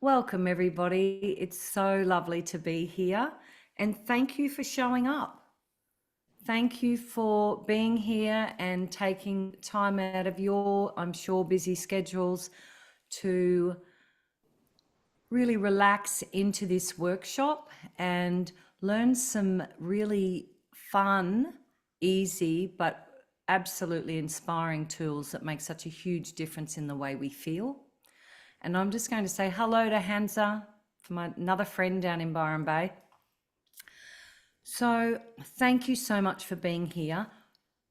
Welcome everybody. It's so lovely to be here and thank you for showing up. Thank you for being here and taking time out of your, I'm sure, busy schedules to really relax into this workshop and learn some really fun, easy, but absolutely inspiring tools that make such a huge difference in the way we feel. And I'm just going to say hello to Hansa, another friend down in Byron Bay. So thank you so much for being here.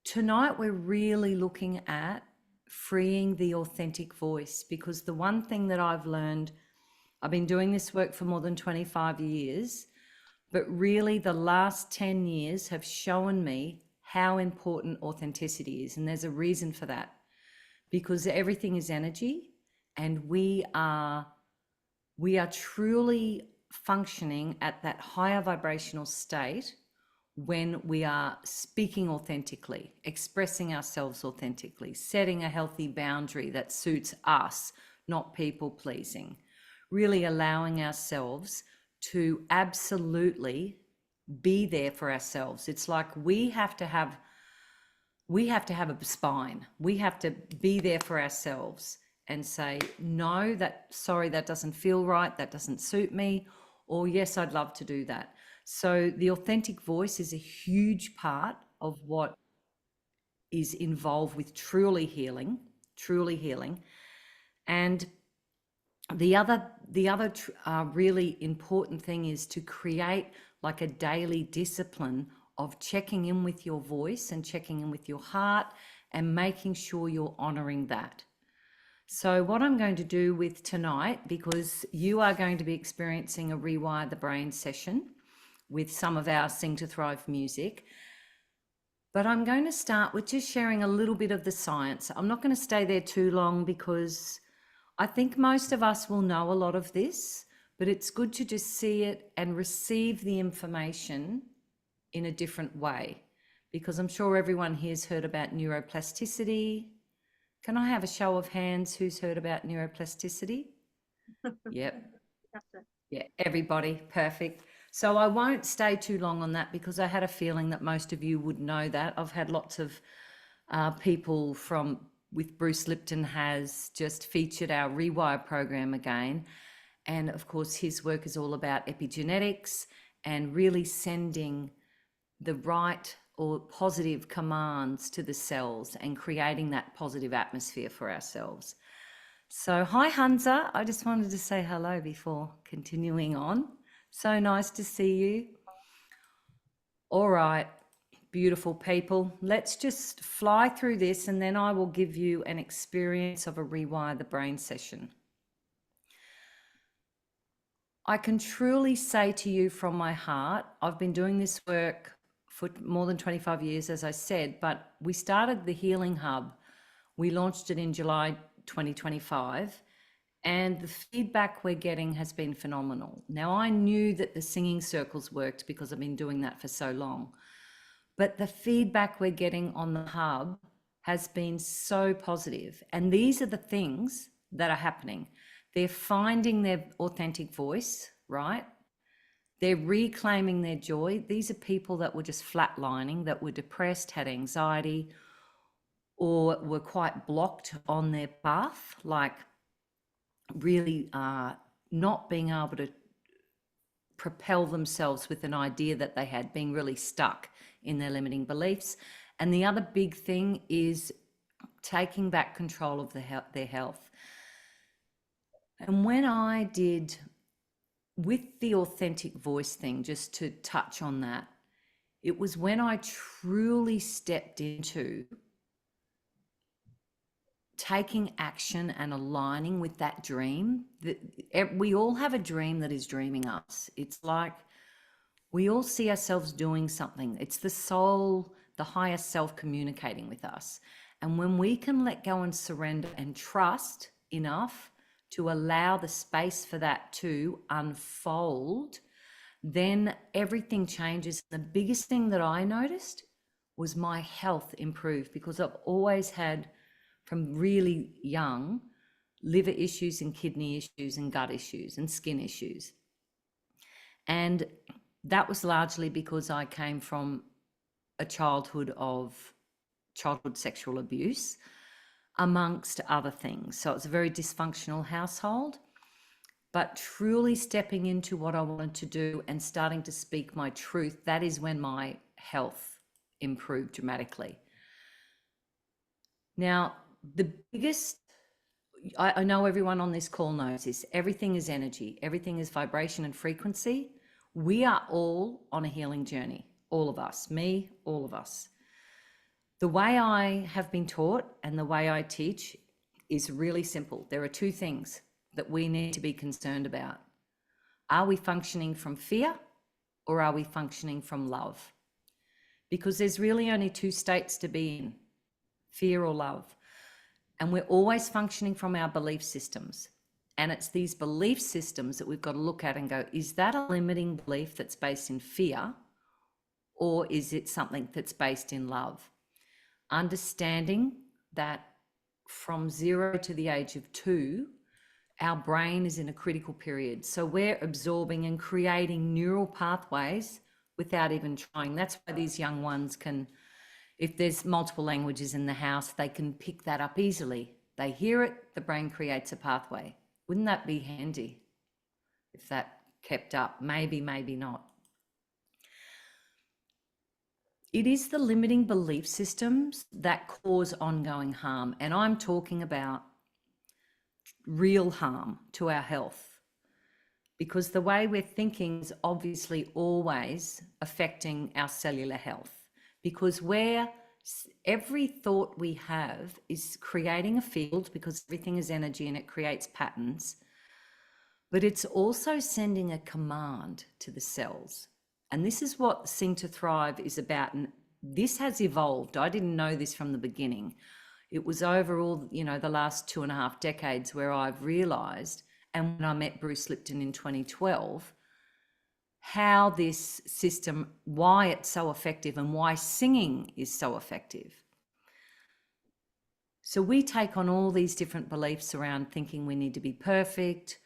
Tonight we're really looking at freeing the authentic voice, because the one thing that I've learned, I've been doing this work for more than 25 years, but really the last 10 years have shown me how important authenticity is. And there's a reason for that, because everything is energy. And we are truly functioning at that higher vibrational state when we are speaking authentically, expressing ourselves authentically, setting a healthy boundary that suits us, not people pleasing, really allowing ourselves to absolutely be there for ourselves. It's like we have to have a spine. We have to be there for ourselves and say, no, sorry, that doesn't feel right, that doesn't suit me, or yes, I'd love to do that. So the authentic voice is a huge part of what is involved with truly healing. And the other really important thing is to create like a daily discipline of checking in with your voice and checking in with your heart and making sure you're honoring that. So what I'm going to do with tonight, because you are going to be experiencing a Rewire the Brain session with some of our Sing to Thrive music, but I'm going to start with just sharing a little bit of the science. I'm not going to stay there too long because I think most of us will know a lot of this, but it's good to just see it and receive the information in a different way, because I'm sure everyone here's heard about neuroplasticity. Can I have a show of hands who's heard about neuroplasticity? Yep. Yeah, everybody, perfect. So I won't stay too long on that because I had a feeling that most of you would know that. I've had lots of people with Bruce Lipton has just featured our Rewire program again. And of course, his work is all about epigenetics and really sending the right or positive commands to the cells and creating that positive atmosphere for ourselves. So hi Hansa, I just wanted to say hello before continuing on. So nice to see you. All right, beautiful people. Let's just fly through this and then I will give you an experience of a Rewire the Brain session. I can truly say to you from my heart, I've been doing this work for more than 25 years, as I said, but we started the Healing Hub. We launched it in July 2025, and the feedback we're getting has been phenomenal. Now, I knew that the singing circles worked because I've been doing that for so long, but the feedback we're getting on the hub has been so positive. And these are the things that are happening. They're finding their authentic voice, right? They're reclaiming their joy. These are people that were just flatlining, that were depressed, had anxiety, or were quite blocked on their path, like really not being able to propel themselves with an idea that they had, being really stuck in their limiting beliefs. And the other big thing is taking back control of their health. And when I did with the authentic voice thing, just to touch on that, it was when I truly stepped into taking action and aligning with that dream. We all have a dream that is dreaming us. It's like we all see ourselves doing something. It's the soul, the higher self communicating with us. And when we can let go and surrender and trust enough to allow the space for that to unfold, then everything changes. The biggest thing that I noticed was my health improved, because I've always had, from really young, liver issues and kidney issues and gut issues and skin issues. And that was largely because I came from a childhood sexual abuse, amongst other things. So it's a very dysfunctional household. But truly stepping into what I wanted to do and starting to speak my truth, that is when my health improved dramatically. Now, the biggest, I know everyone on this call knows this, everything is energy, everything is vibration and frequency. We are all on a healing journey, all of us, me, all of us. The way I have been taught and the way I teach is really simple. There are two things that we need to be concerned about. Are we functioning from fear or are we functioning from love? Because there's really only two states to be in, fear or love. And we're always functioning from our belief systems. And it's these belief systems that we've got to look at and go, is that a limiting belief that's based in fear, or is it something that's based in love? Understanding that from 0 to the age of 2, our brain is in a critical period. So we're absorbing and creating neural pathways without even trying. That's why these young ones can, if there's multiple languages in the house, they can pick that up easily. They hear it, the brain creates a pathway. Wouldn't that be handy if that kept up? Maybe, maybe not. It is the limiting belief systems that cause ongoing harm. And I'm talking about real harm to our health, because the way we're thinking is obviously always affecting our cellular health, because every thought we have is creating a field, because everything is energy and it creates patterns, but it's also sending a command to the cells. And this is what Sing to Thrive is about. And this has evolved. I didn't know this from the beginning. It was overall, the last 2.5 decades where I've realized, and when I met Bruce Lipton in 2012, how this system, why it's so effective and why singing is so effective. So we take on all these different beliefs around thinking we need to be perfect.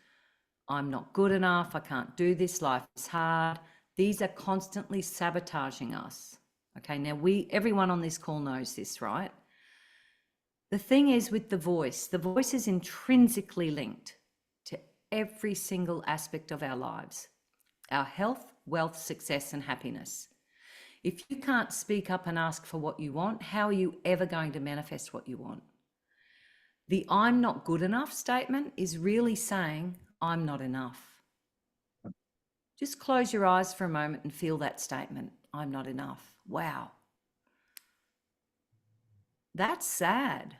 I'm not good enough. I can't do this. Life is hard. These are constantly sabotaging us. Okay, now everyone on this call knows this, right? The thing is with the voice is intrinsically linked to every single aspect of our lives, our health, wealth, success, and happiness. If you can't speak up and ask for what you want, how are you ever going to manifest what you want? The I'm not good enough statement is really saying, I'm not enough. Just close your eyes for a moment and feel that statement. I'm not enough. Wow. That's sad.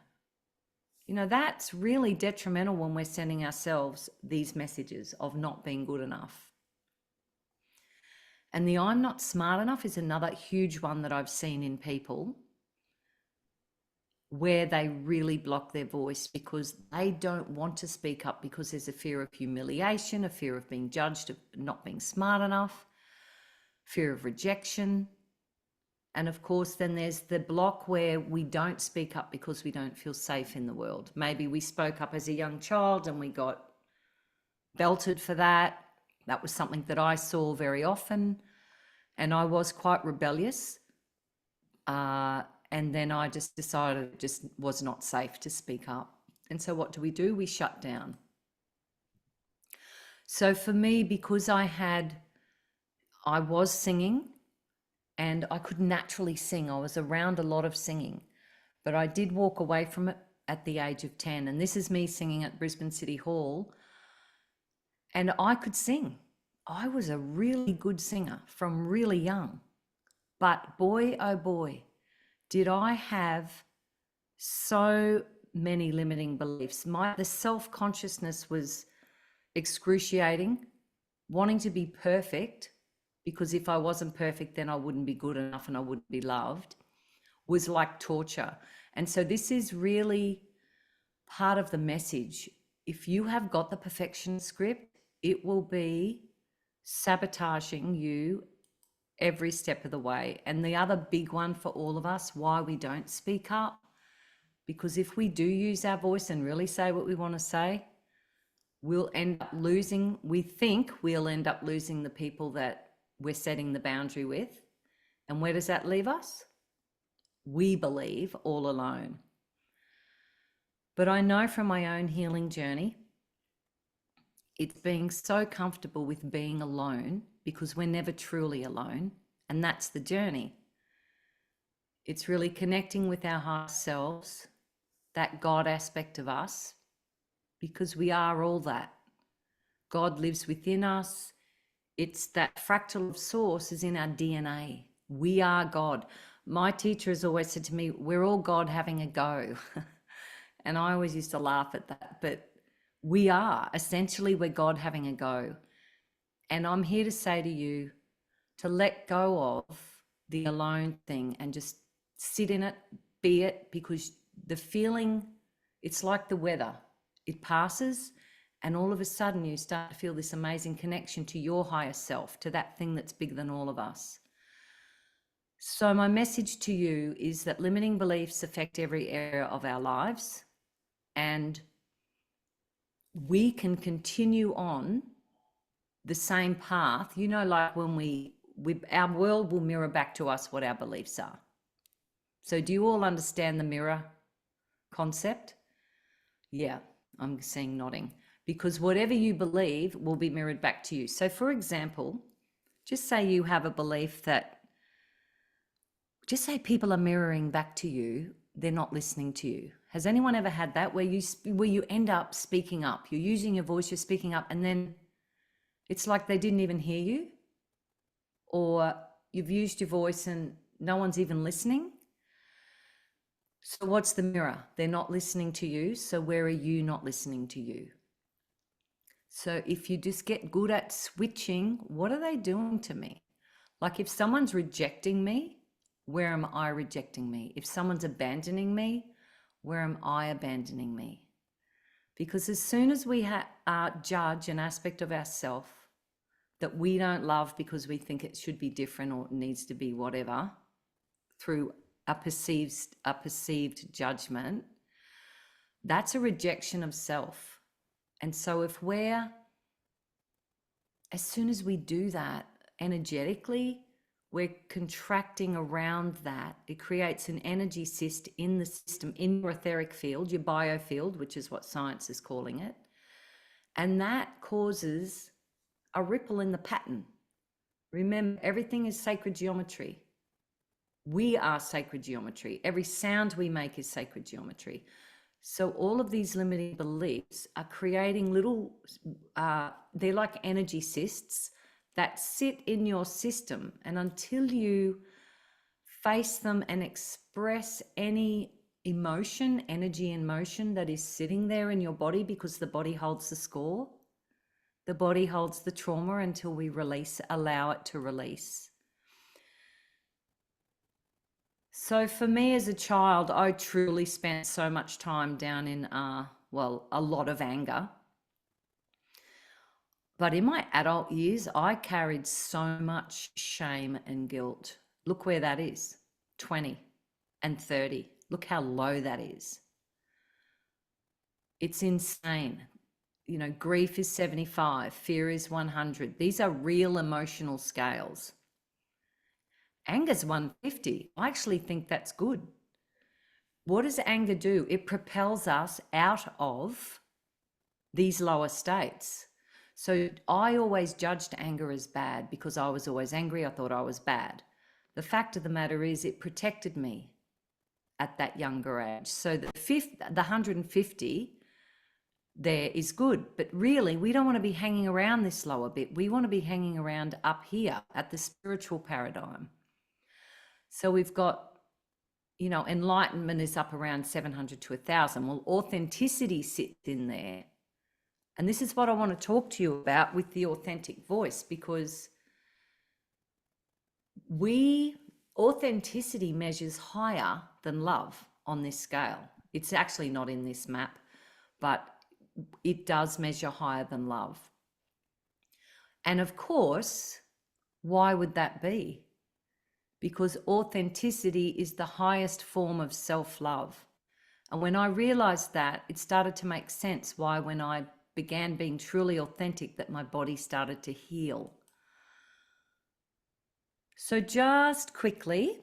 That's really detrimental when we're sending ourselves these messages of not being good enough. And the I'm not smart enough is another huge one that I've seen in people where they really block their voice because they don't want to speak up, because there's a fear of humiliation, a fear of being judged, of not being smart enough, fear of rejection. And of course, then there's the block where we don't speak up because we don't feel safe in the world. Maybe we spoke up as a young child and we got belted for that. That was something that I saw very often. And I was quite rebellious. And then I just decided it just was not safe to speak up. And so what do? We shut down. So for me, because I was singing and I could naturally sing, I was around a lot of singing, but I did walk away from it at the age of 10. And this is me singing at Brisbane City Hall. And I could sing. I was a really good singer from really young. But boy, oh boy, did I have so many limiting beliefs. The self-consciousness was excruciating, wanting to be perfect, because if I wasn't perfect, then I wouldn't be good enough and I wouldn't be loved, was like torture. And so this is really part of the message. If you have got the perfection script, it will be sabotaging you every step of the way. And the other big one for all of us, why we don't speak up, Because if we do use our voice and really say what we want to say, we'll end up losing, we think we'll end up losing the people that we're setting the boundary with. And where does that leave us? We believe all alone. But I know from my own healing journey, it's being so comfortable with being alone, because we're never truly alone. And that's the journey. It's really connecting with our higher selves, that God aspect of us, because we are all that. God lives within us. It's that fractal of source is in our DNA. We are God. My teacher has always said to me, we're all God having a go. And I always used to laugh at that, but we are. Essentially, we're God having a go. And I'm here to say to you to let go of the alone thing and just sit in it, be it, because the feeling, it's like the weather. It passes, and all of a sudden you start to feel this amazing connection to your higher self, to that thing that's bigger than all of us. So my message to you is that limiting beliefs affect every area of our lives, and we can continue on the same path. You know, like when our world will mirror back to us what our beliefs are. So do you all understand the mirror concept? Yeah, I'm seeing nodding. Because whatever you believe will be mirrored back to you. So for example, just say you have a belief that, just say people are mirroring back to you, they're not listening to you. Has anyone ever had that where you end up speaking up? You're using your voice, you're speaking up, and then it's like they didn't even hear you? Or you've used your voice and no one's even listening? So what's the mirror? They're not listening to you, so where are you not listening to you? So if you just get good at switching, what are they doing to me? Like if someone's rejecting me, where am I rejecting me? If someone's abandoning me, where am I abandoning me? Because as soon as we judge an aspect of ourselves that we don't love because we think it should be different or needs to be whatever, through a perceived judgment, that's a rejection of self. And so as soon as we do that energetically, we're contracting around that. It creates an energy cyst in the system, in your etheric field, your biofield, which is what science is calling it. And that causes a ripple in the pattern. Remember, everything is sacred geometry. We are sacred geometry. Every sound we make is sacred geometry. So all of these limiting beliefs are creating little, they're like energy cysts that sit in your system. And until you face them and express any emotion, energy and motion that is sitting there in your body, because the body holds the score, the body holds the trauma until we allow it to release. So for me as a child, I truly spent so much time down in, a lot of anger. But in my adult years, I carried so much shame and guilt. Look where that is, 20 and 30. Look how low that is. It's insane. You know, grief is 75, fear is 100. These are real emotional scales. Anger's 150. I actually think that's good. What does anger do? It propels us out of these lower states. So I always judged anger as bad because I was always angry. I thought I was bad. The fact of the matter is it protected me at that younger age. So the 150 there is good, but really we don't want to be hanging around this lower bit. We want to be hanging around up here at the spiritual paradigm. So we've got, you know, enlightenment is up around 700 to 1,000. Well, authenticity sits in there. And this is what I want to talk to you about with the authentic voice, because authenticity measures higher than love on this scale. It's actually not in this map, but it does measure higher than love. And of course, why would that be? Because authenticity is the highest form of self-love. And when I realized that, it started to make sense why, when I began being truly authentic, that my body started to heal. So just quickly,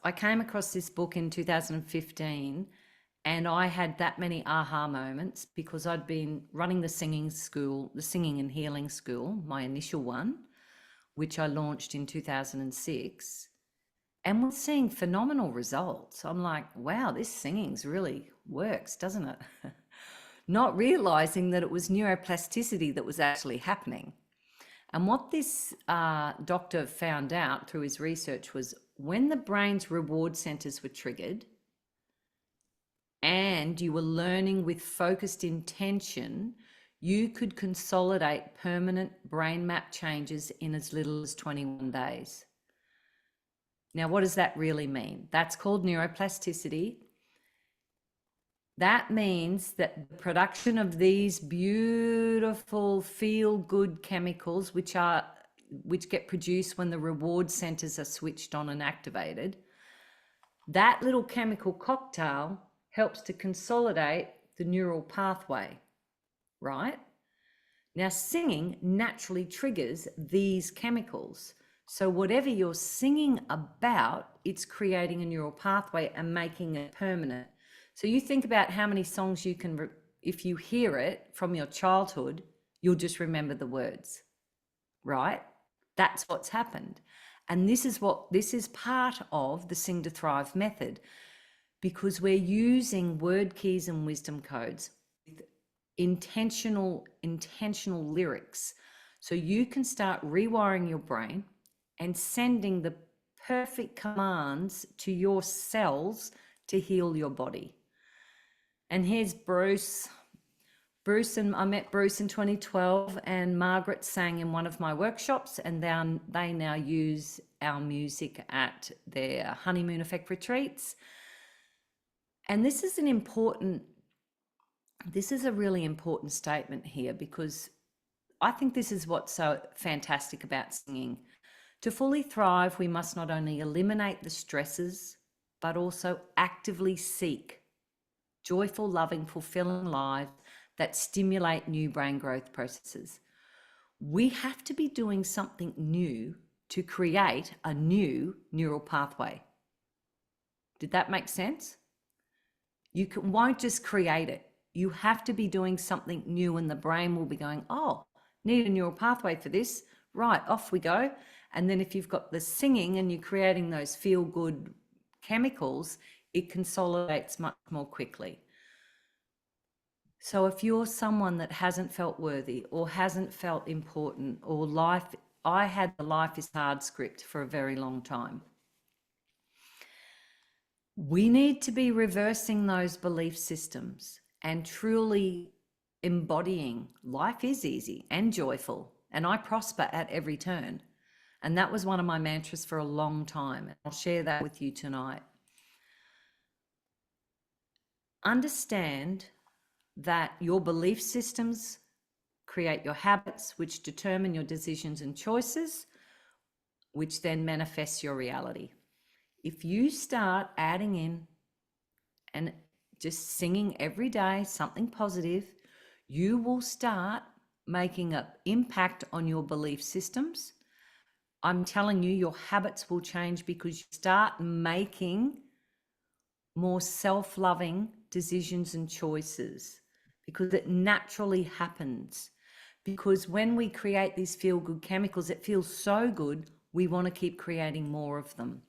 I came across this book in 2015, and I had that many aha moments because I'd been running the singing school, the Singing and Healing School, my initial one, which I launched in 2006, and was seeing phenomenal results. I'm like, wow, this singing's really works, doesn't it? Not realizing that it was neuroplasticity that was actually happening. And what this doctor found out through his research was when the brain's reward centers were triggered and you were learning with focused intention, you could consolidate permanent brain map changes in as little as 21 days. Now, what does that really mean? That's called neuroplasticity. That means that the production of these beautiful feel-good chemicals, which get produced when the reward centers are switched on and activated, that little chemical cocktail helps to consolidate the neural pathway, right? Now, singing naturally triggers these chemicals. So whatever you're singing about, it's creating a neural pathway and making it permanent. So you think about how many songs you can, if you hear it from your childhood, you'll just remember the words, right? That's what's happened. And this is part of the Sing to Thrive method, because we're using word keys and wisdom codes with intentional lyrics. So you can start rewiring your brain and sending the perfect commands to your cells to heal your body. And here's Bruce. I met Bruce in 2012, and Margaret sang in one of my workshops, and they now use our music at their honeymoon effect retreats. And this is a really important statement here, because I think this is what's so fantastic about singing. To fully thrive, we must not only eliminate the stresses, but also actively seek joyful, loving, fulfilling lives that stimulate new brain growth processes. We have to be doing something new to create a new neural pathway. Did that make sense? Won't just create it. You have to be doing something new, and the brain will be going, oh, need a neural pathway for this. Right, off we go. And then if you've got the singing and you're creating those feel-good chemicals, it consolidates much more quickly. So if you're someone that hasn't felt worthy or hasn't felt important, or I had the life is hard script for a very long time. We need to be reversing those belief systems and truly embodying life is easy and joyful, and I prosper at every turn. And that was one of my mantras for a long time. I'll share that with you tonight. Understand that your belief systems create your habits, which determine your decisions and choices, which then manifests your reality. If you start adding in and just singing every day something positive, you will start making an impact on your belief systems. I'm telling you, your habits will change because you start making more self-loving decisions and choices, because it naturally happens. Because when we create these feel-good chemicals, it feels so good, we want to keep creating more of them.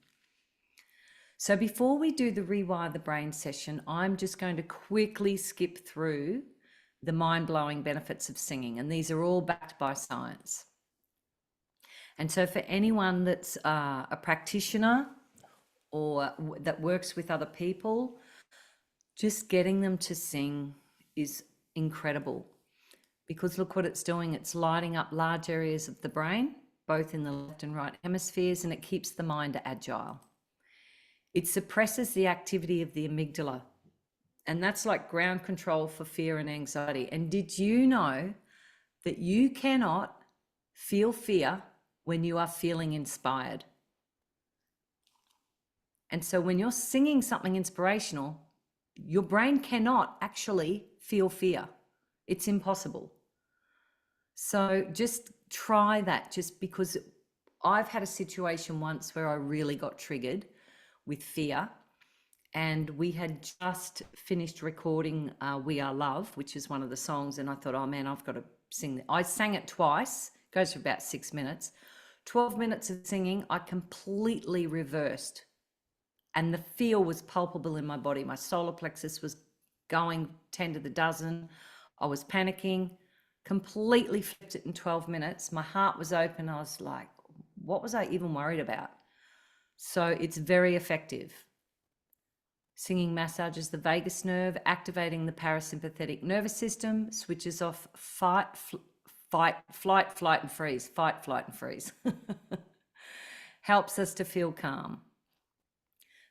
So before we do the Rewire the Brain session, I'm just going to quickly skip through the mind-blowing benefits of singing, and these are all backed by science. And so for anyone that's a practitioner or that works with other people, just getting them to sing is incredible, because look what it's doing. It's lighting up large areas of the brain, both in the left and right hemispheres, and it keeps the mind agile. It suppresses the activity of the amygdala, and that's like ground control for fear and anxiety. And did you know that you cannot feel fear when you are feeling inspired? And so when you're singing something inspirational, your brain cannot actually feel fear. It's impossible. So just try that, just because I've had a situation once where I really got triggered with fear, and we had just finished recording We Are Love, which is one of the songs, and I thought, oh man, I've got to sing that. I sang it twice, goes for about 6 minutes. 12 minutes of singing, I completely reversed, and the feel was palpable in my body. My solar plexus was going 10 to the dozen. I was panicking, completely flipped it in 12 minutes. My heart was open. I was like, what was I even worried about? So it's very effective. Singing massages the vagus nerve, activating the parasympathetic nervous system, switches off fight, flight, and freeze. Fight, flight, and freeze. Helps us to feel calm.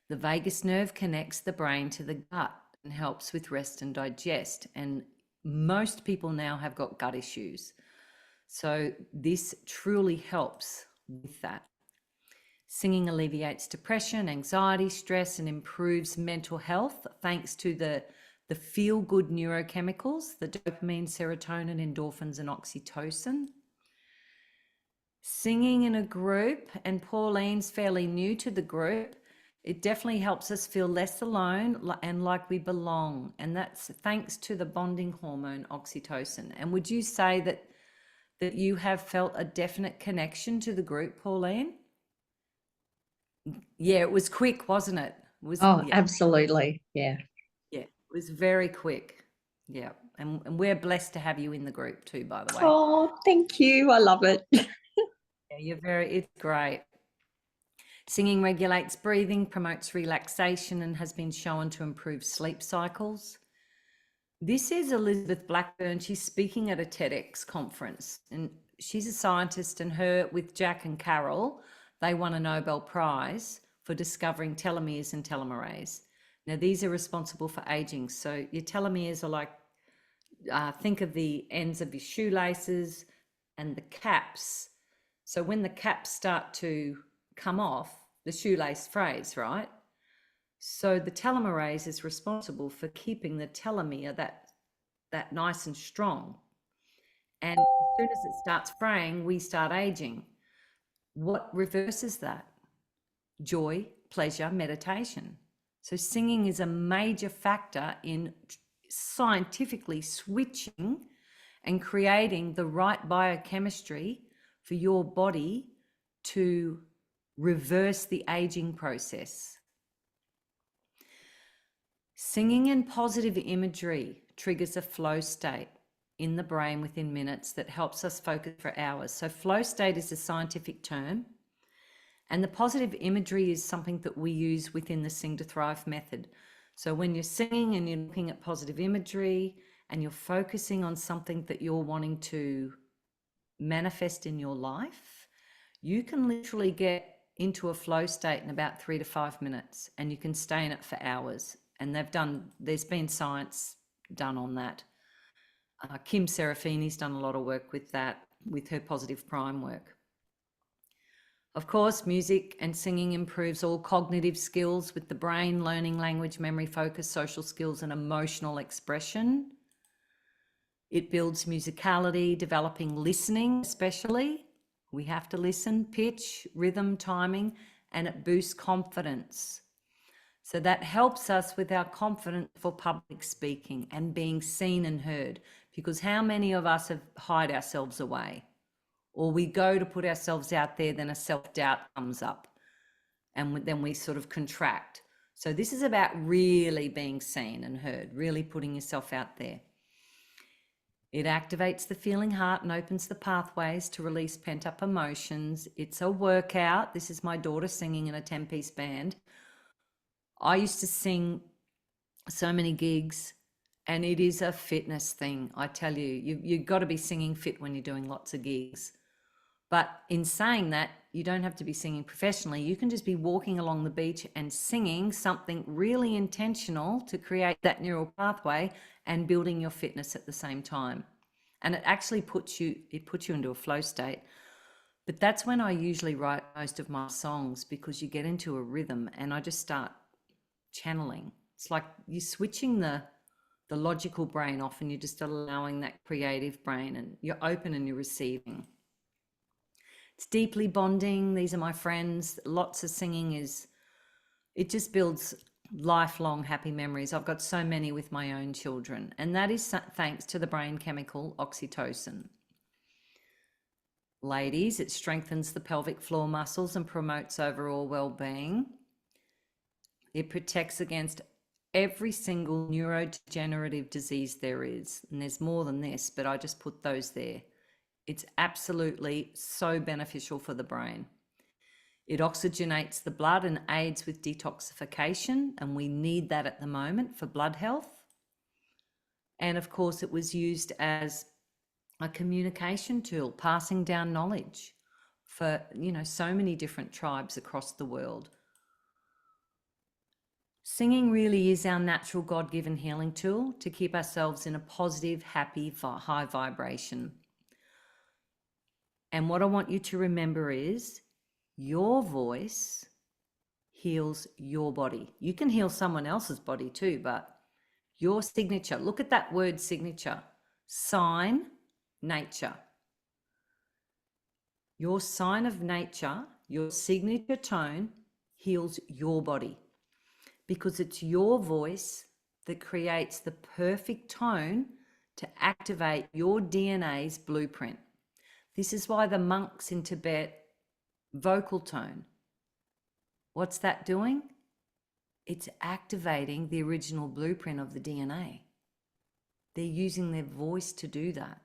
The vagus nerve connects the brain to the gut and helps with rest and digest. And most people now have got gut issues. So this truly helps with that. Singing alleviates depression, anxiety, stress, and improves mental health thanks to the feel-good neurochemicals, the dopamine, serotonin, endorphins, and oxytocin. Singing in a group, and Pauline's fairly new to the group, it definitely helps us feel less alone and like we belong. And that's thanks to the bonding hormone oxytocin. And would you say that you have felt a definite connection to the group, Pauline? Yeah, it was quick, wasn't it? Yeah. Absolutely. Yeah. Yeah, it was very quick. Yeah. And we're blessed to have you in the group too, by the way. Oh, thank you. I love it. Yeah, it's great. Singing regulates breathing, promotes relaxation, and has been shown to improve sleep cycles. This is Elizabeth Blackburn. She's speaking at a TEDx conference, and she's a scientist, and with Jack and Carol, they won a Nobel Prize for discovering telomeres and telomerase. Now, these are responsible for aging. So your telomeres are like, think of the ends of your shoelaces and the caps. So when the caps start to come off, the shoelace frays, right? So the telomerase is responsible for keeping the telomere that nice and strong. And as soon as it starts fraying, we start aging. What reverses that? Joy, pleasure, meditation. So singing is a major factor in scientifically switching and creating the right biochemistry for your body to reverse the aging process. Singing and positive imagery triggers a flow state in the brain within minutes that helps us focus for hours. So flow state is a scientific term, and the positive imagery is something that we use within the Sing to Thrive method. So when you're singing and you're looking at positive imagery and you're focusing on something that you're wanting to manifest in your life, you can literally get into a flow state in about 3 to 5 minutes, and you can stay in it for hours. And there's been science done on that. Kim Serafini's done a lot of work with that, with her positive prime work. Of course, music and singing improves all cognitive skills with the brain, learning, language, memory, focus, social skills, and emotional expression. It builds musicality, developing listening, especially. We have to listen, pitch, rhythm, timing, and it boosts confidence. So that helps us with our confidence for public speaking and being seen and heard, because how many of us have hide ourselves away? Or we go to put ourselves out there, then a self-doubt comes up, and then we sort of contract. So this is about really being seen and heard, really putting yourself out there. It activates the feeling heart and opens the pathways to release pent-up emotions. It's a workout. This is my daughter singing in a 10-piece band. I used to sing so many gigs, and it is a fitness thing. I tell you, you've got to be singing fit when you're doing lots of gigs. But in saying that, you don't have to be singing professionally. You can just be walking along the beach and singing something really intentional to create that neural pathway and building your fitness at the same time. And it actually puts you into a flow state. But that's when I usually write most of my songs, because you get into a rhythm and I just start channeling. It's like you're switching the logical brain off and you're just allowing that creative brain, and you're open and you're receiving. It's deeply bonding. These are my friends. Lots of singing it just builds lifelong happy memories. I've got so many with my own children, and that is thanks to the brain chemical oxytocin. Ladies, it strengthens the pelvic floor muscles and promotes overall well-being. It protects against every single neurodegenerative disease there is. And there's more than this, but I just put those there. It's absolutely so beneficial for the brain. It oxygenates the blood and aids with detoxification, and we need that at the moment for blood health. And of course, it was used as a communication tool, passing down knowledge for, so many different tribes across the world. Singing really is our natural God-given healing tool to keep ourselves in a positive, happy, high vibration. And what I want you to remember is your voice heals your body. You can heal someone else's body too, but your signature, look at that word signature, sign, nature. Your sign of nature, your signature tone heals your body, because it's your voice that creates the perfect tone to activate your DNA's blueprint. This is why the monks in Tibet vocal tone. What's that doing? It's activating the original blueprint of the DNA. They're using their voice to do that.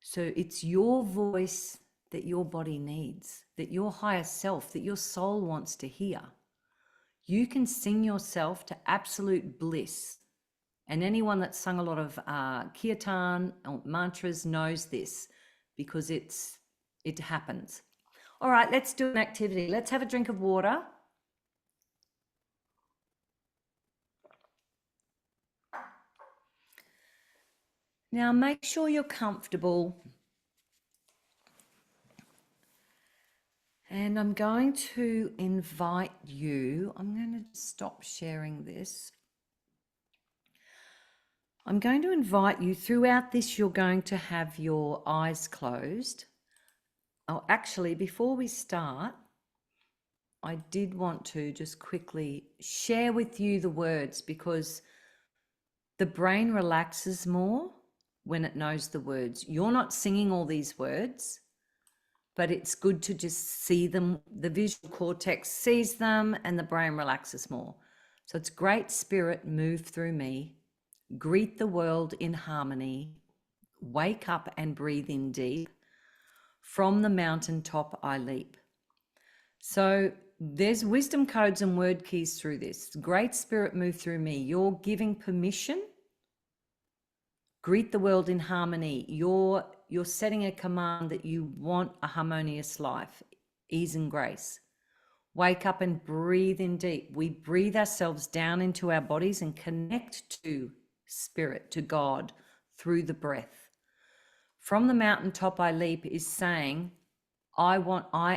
So it's your voice that your body needs, that your higher self, that your soul wants to hear. You can sing yourself to absolute bliss. And anyone that's sung a lot of kirtan or mantras knows this, because it happens. All right, let's do an activity. Let's have a drink of water. Now make sure you're comfortable. And I'm going to invite you, I'm going to stop sharing this. I'm going to invite you throughout this, you're going to have your eyes closed. Oh, actually, before we start, I did want to just quickly share with you the words, because the brain relaxes more when it knows the words. You're not singing all these words, but it's good to just see them. The visual cortex sees them and the brain relaxes more. So it's great spirit, move through me, greet the world in harmony, wake up and breathe in deep. From the mountaintop I leap. So there's wisdom codes and word keys through this. Great spirit, move through me. You're giving permission. Greet the world in harmony. You're setting a command that you want a harmonious life, ease and grace. Wake up and breathe in deep. We breathe ourselves down into our bodies and connect to spirit, to God, through the breath. From the mountaintop I leap is saying, I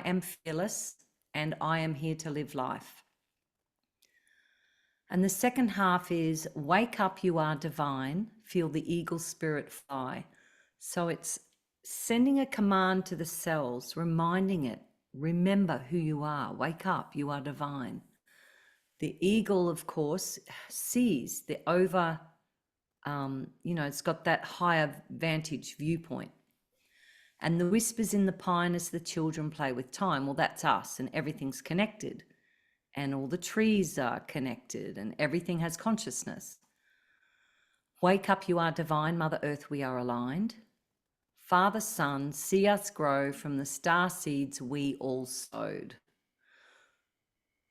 am fearless and I am here to live life. And the second half is, wake up, you are divine, feel the eagle spirit fly. So it's sending a command to the cells, reminding it, remember who you are, wake up, you are divine. The eagle, of course, sees the it's got that higher vantage viewpoint. And the whispers in the pine as the children play with time, well, that's us, and everything's connected. And all the trees are connected and everything has consciousness. Wake up, you are divine, Mother Earth, we are aligned. Father, Son, see us grow from the star seeds we all sowed.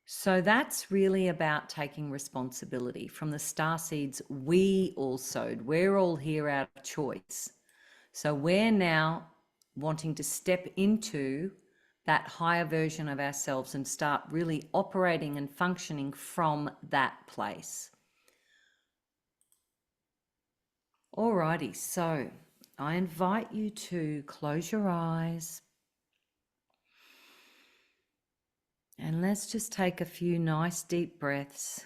So that's really about taking responsibility from the star seeds we all sowed. We're all here out of choice. So we're now wanting to step into that higher version of ourselves and start really operating and functioning from that place. Alrighty, so I invite you to close your eyes and let's just take a few nice deep breaths.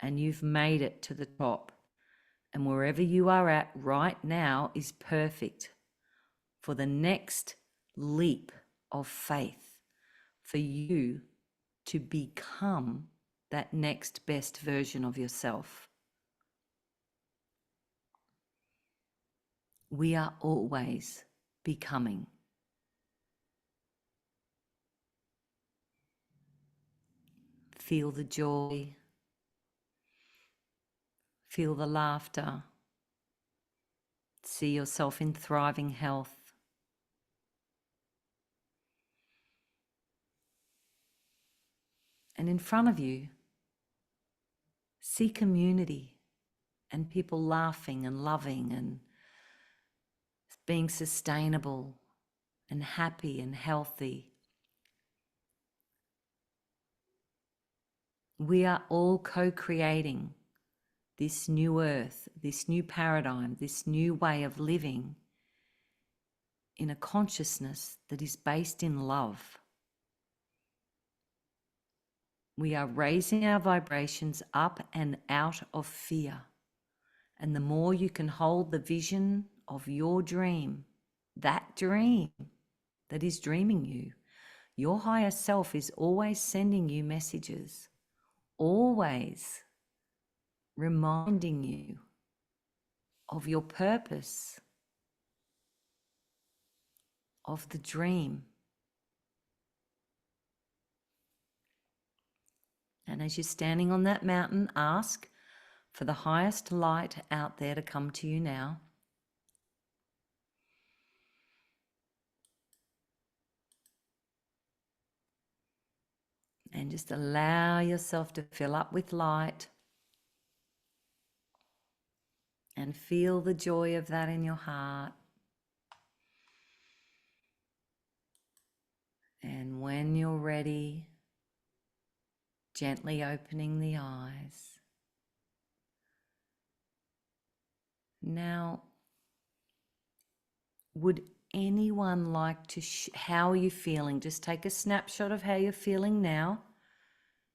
and you've made it to the top. And wherever you are at right now is perfect for the next leap of faith, for you to become that next best version of yourself. We are always becoming. Feel the joy, feel the laughter, see yourself in thriving health. And in front of you, see community and people laughing and loving and being sustainable and happy and healthy. We are all co-creating this new earth, this new paradigm, this new way of living in a consciousness that is based in love. We are raising our vibrations up and out of fear. And the more you can hold the vision of your dream, that dream that is dreaming you, your higher self is always sending you messages, always reminding you of your purpose, of the dream. And as you're standing on that mountain, ask for the highest light out there to come to you now. And just allow yourself to fill up with light and feel the joy of that in your heart. And when you're ready, gently opening the eyes. Now, would anyone like to, how are you feeling? Just take a snapshot of how you're feeling now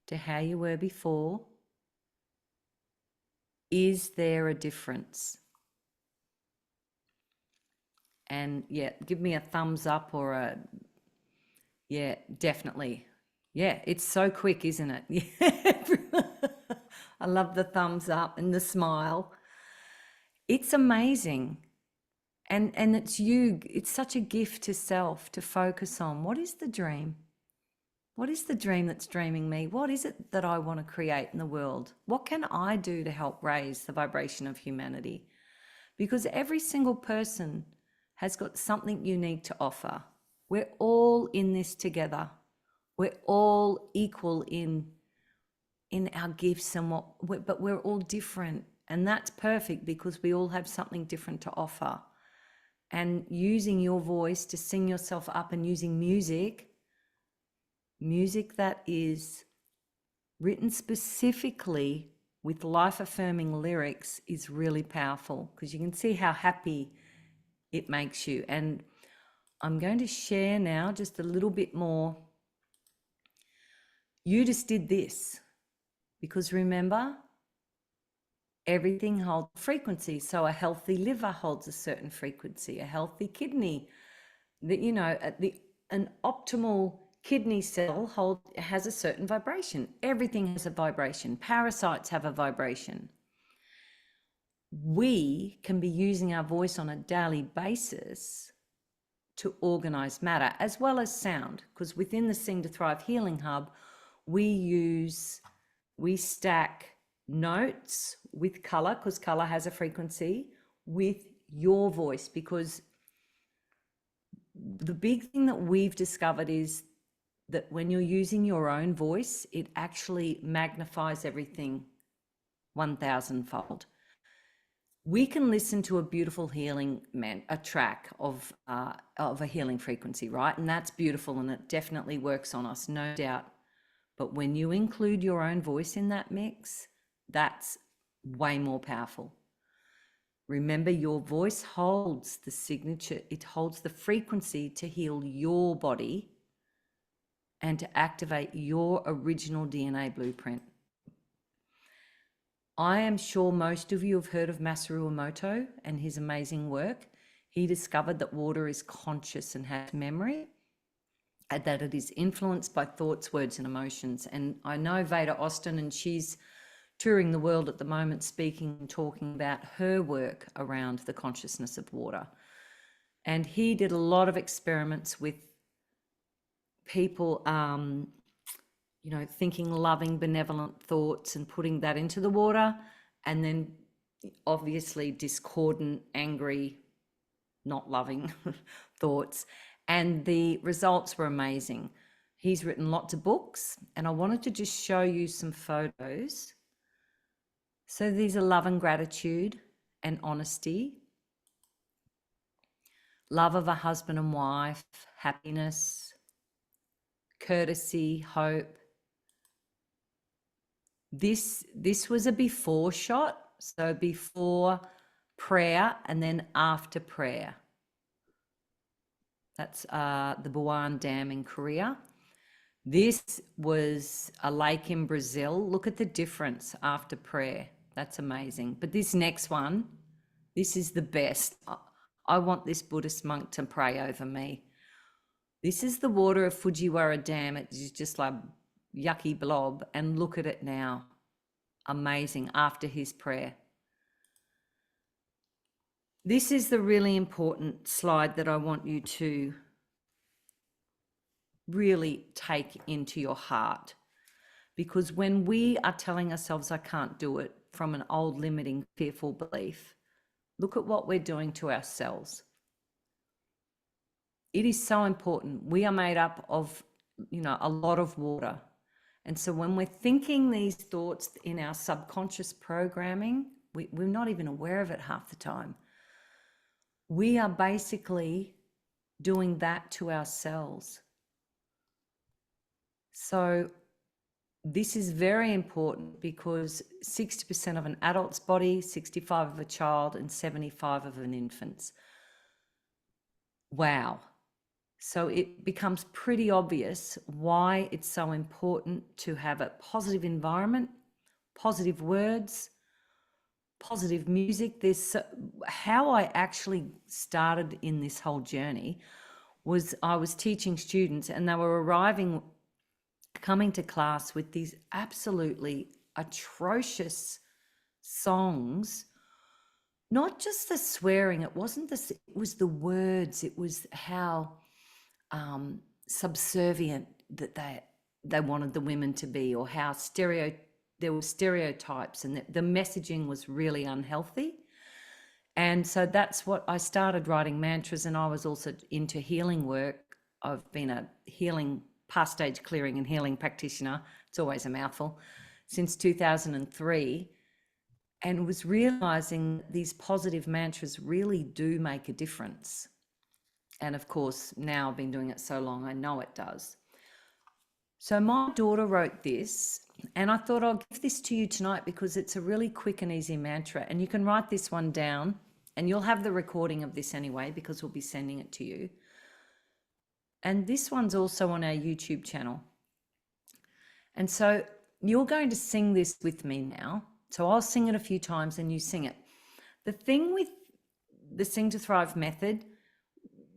to how you were before. Is there a difference? And yeah, give me a thumbs up or a, yeah, definitely. Yeah, it's so quick, isn't it? Yeah. I love the thumbs up and the smile. It's amazing. And it's you, it's such a gift to self to focus on. What is the dream? What is the dream that's dreaming me? What is it that I want to create in the world? What can I do to help raise the vibration of humanity? Because every single person has got something unique to offer. We're all in this together. We're all equal in our gifts and but we're all different. And that's perfect because we all have something different to offer. And using your voice to sing yourself up and using music that is written specifically with life-affirming lyrics is really powerful because you can see how happy it makes you. And I'm going to share now just a little bit more. You just did this because remember, everything holds frequency. So a healthy liver holds a certain frequency, a healthy kidney, an optimal kidney cell has a certain vibration. Everything has a vibration. Parasites have a vibration. We can be using our voice on a daily basis to organize matter as well as sound, because within the Sing to Thrive Healing Hub, we stack notes with color, because color has a frequency, with your voice, because the big thing that we've discovered is that when you're using your own voice, it actually magnifies everything 1,000-fold. We can listen to a beautiful a track of a healing frequency, right? And that's beautiful and it definitely works on us, no doubt. But when you include your own voice in that mix, that's way more powerful. Remember, your voice holds the signature, it holds the frequency to heal your body and to activate your original DNA blueprint. I am sure most of you have heard of Masaru Emoto and his amazing work. He discovered that water is conscious and has memory, and that it is influenced by thoughts, words, and emotions. And I know Veda Austin, and she's touring the world at the moment, speaking and talking about her work around the consciousness of water. And he did a lot of experiments with people, thinking loving, benevolent thoughts and putting that into the water, and then obviously discordant, angry, not loving thoughts. And the results were amazing. He's written lots of books, and I wanted to just show you some photos. So these are love and gratitude and honesty, love of a husband and wife, happiness, courtesy, hope. This was a before shot, so before prayer and then after prayer. That's the Buan Dam in Korea. This was a lake in Brazil. Look at the difference after prayer. That's amazing. But this next one, this is the best. I want this Buddhist monk to pray over me. This is the water of Fujiwara Dam. It's just like yucky blob. And look at it now. Amazing after his prayer. This is the really important slide that I want you to really take into your heart. Because when we are telling ourselves, I can't do it, from an old limiting, fearful belief, look at what we're doing to ourselves. It is so important. We are made up of, a lot of water. And so when we're thinking these thoughts in our subconscious programming, we're not even aware of it half the time. We are basically doing that to ourselves. So this is very important because 60% of an adult's body, 65% of a child, and 75% of an infant's. Wow. So it becomes pretty obvious why it's so important to have a positive environment, positive words, positive music. How I actually started in this whole journey was I was teaching students, and they were coming to class with these absolutely atrocious songs. Not just the swearing, it was the words, it was how subservient that they wanted the women to be, or how there were stereotypes, and the messaging was really unhealthy. And so that's what I started writing mantras. And I was also into healing work. I've been a past stage clearing and healing practitioner. It's always a mouthful, since 2003. And was realizing these positive mantras really do make a difference. And of course, now I've been doing it so long, I know it does. So my daughter wrote this, and I thought I'll give this to you tonight because it's a really quick and easy mantra. And you can write this one down, and you'll have the recording of this anyway because we'll be sending it to you. And this one's also on our YouTube channel. And so you're going to sing this with me now. So I'll sing it a few times and you sing it. The thing with the Sing to Thrive method,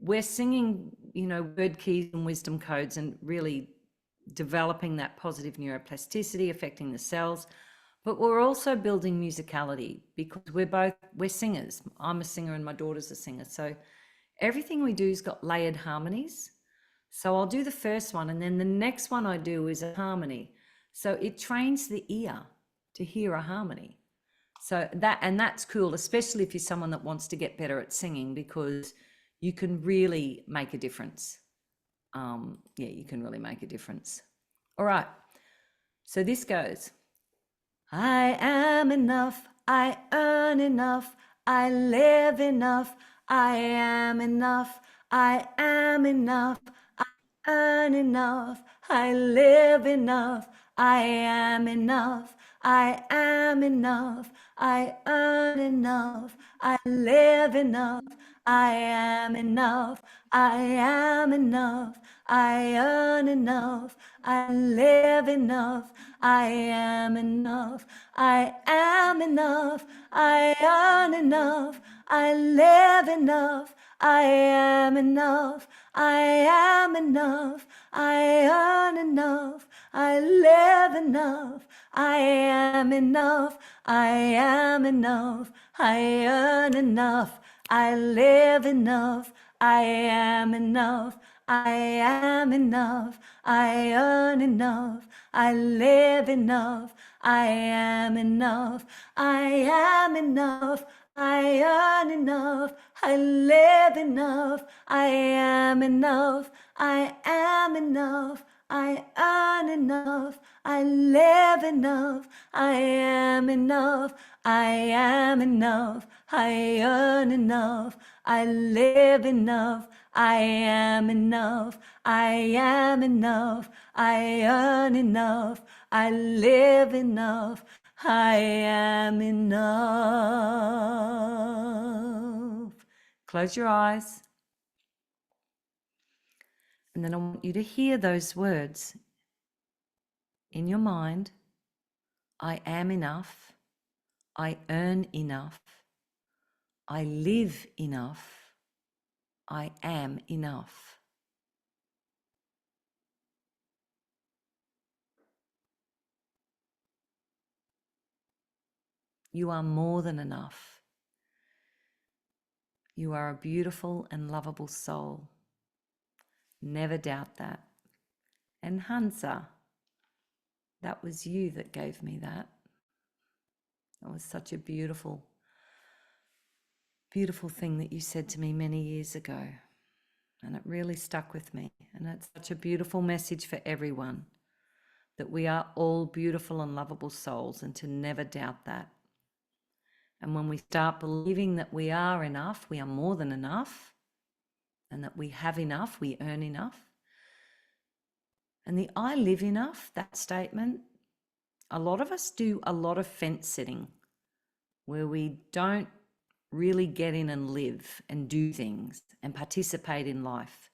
we're singing, word keys and wisdom codes and really developing that positive neuroplasticity, affecting the cells. But we're also building musicality because we're singers. I'm a singer and my daughter's a singer. So everything we do's got layered harmonies. So I'll do the first one, and then the next one I do is a harmony. So it trains the ear to hear a harmony. So that's cool, especially if you're someone that wants to get better at singing, because you can really make a difference. You can really make a difference. All right. So this goes. I am enough. I earn enough. I live enough. I am enough. I am enough. I earn enough. I live enough. I am enough. I am enough. I earn enough. I live enough. I am enough. I am enough. I earn enough. I live enough. I am enough. I am enough. I earn enough. I live enough. I am enough. I am enough. I earn enough. I live enough. I am enough. I am enough. I earn enough. I live enough. I am enough. I am enough. I earn enough. I live enough. I am enough. I am enough. I earn enough. I live enough. I am enough. I am enough. I earn enough. I live enough. I am enough. I am enough. I earn enough. I live enough. I am enough. I am enough. I earn enough. I live enough. I am enough. Close your eyes. And then I want you to hear those words in your mind. I am enough. I earn enough. I live enough. I am enough. You are more than enough. You are a beautiful and lovable soul. Never doubt that. And Hansa, that was you that gave me that. That was such a beautiful, beautiful thing that you said to me many years ago. And it really stuck with me. And it's such a beautiful message for everyone, that we are all beautiful and lovable souls, and to never doubt that. And when we start believing that we are enough, we are more than enough, and that we have enough, we earn enough. And the I live enough, that statement, a lot of us do a lot of fence sitting where we don't really get in and live and do things and participate in life.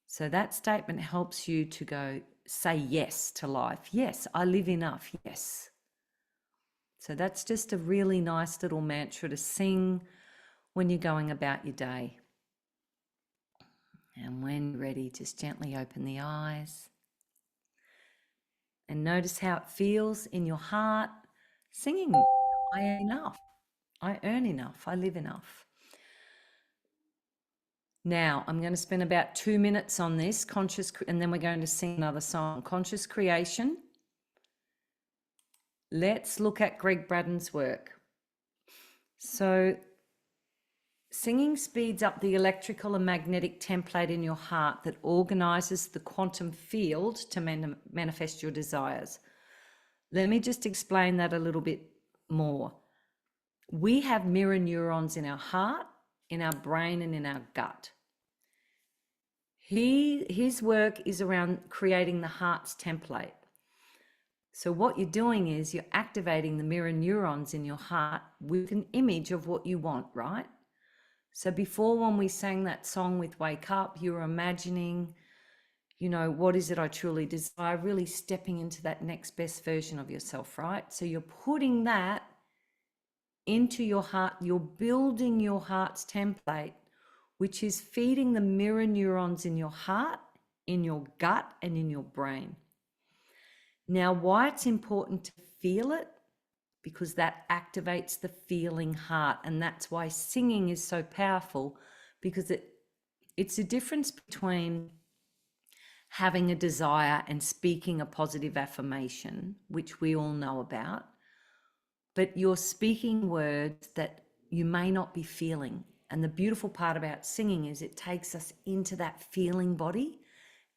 So that statement helps you to go, say yes to life. Yes, I live enough. Yes. So that's just a really nice little mantra to sing when you're going about your day. And when you're ready, just gently open the eyes and notice how it feels in your heart, singing, I am enough, I earn enough, I live enough. Now, I'm going to spend about 2 minutes on this, and then we're going to sing another song, Conscious Creation. Let's look at Greg Braden's work. So, singing speeds up the electrical and magnetic template in your heart that organizes the quantum field to manifest your desires. Let me just explain that a little bit more. We have mirror neurons in our heart, in our brain, and in our gut. His work is around creating the heart's template. So what you're doing is you're activating the mirror neurons in your heart with an image of what you want, right? So before, when we sang that song with Wake Up, you were imagining, what is it I truly desire, really stepping into that next best version of yourself, right? So you're putting that into your heart, you're building your heart's template, which is feeding the mirror neurons in your heart, in your gut, and in your brain. Now, why it's important to feel it? Because that activates the feeling heart. And that's why singing is so powerful, because it's a difference between having a desire and speaking a positive affirmation, which we all know about, but you're speaking words that you may not be feeling. And the beautiful part about singing is it takes us into that feeling body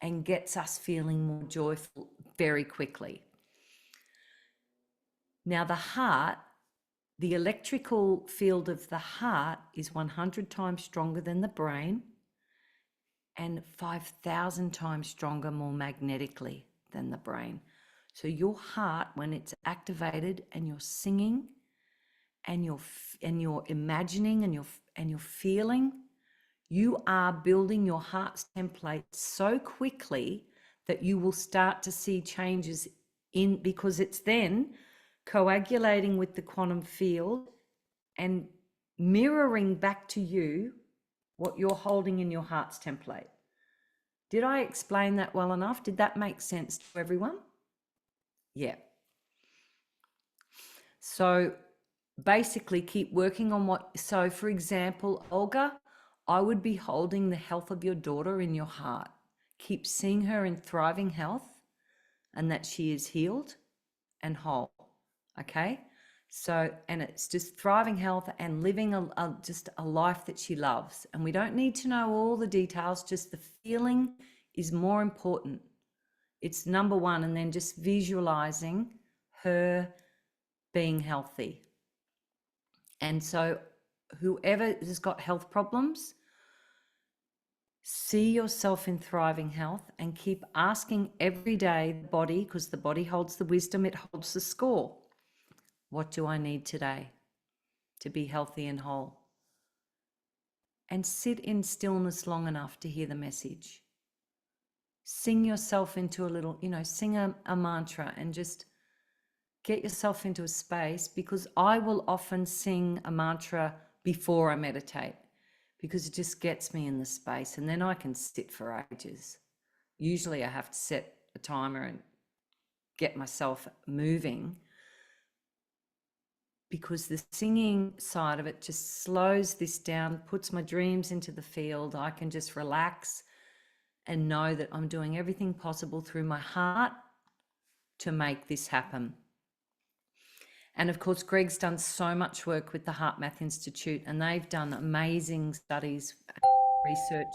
and gets us feeling more joyful very quickly. Now, the heart, the electrical field of the heart is 100 times stronger than the brain and 5,000 times stronger more magnetically than the brain. So your heart, when it's activated and you're singing and you're imagining and you're feeling, you are building your heart's template so quickly that you will start to see changes in, because it's then coagulating with the quantum field and mirroring back to you what you're holding in your heart's template. Did I explain that well enough? Did that make sense to everyone? Yeah. So basically keep working on so for example, Olga, I would be holding the health of your daughter in your heart. Keep seeing her in thriving health and that she is healed and whole. Okay? So, and it's just thriving health and living just a life that she loves. And we don't need to know all the details, just the feeling is more important. It's number one, and then just visualizing her being healthy. And so whoever has got health problems, see yourself in thriving health and keep asking every day the body, because the body holds the wisdom, it holds the score. What do I need today to be healthy and whole? And sit in stillness long enough to hear the message. Sing yourself into a little, sing a mantra and just get yourself into a space, because I will often sing a mantra before I meditate because it just gets me in the space, and then I can sit for ages. Usually I have to set a timer and get myself moving, because the singing side of it just slows this down, puts my dreams into the field. I can just relax and know that I'm doing everything possible through my heart to make this happen. And of course, Greg's done so much work with the Heart Math Institute, and they've done amazing studies, research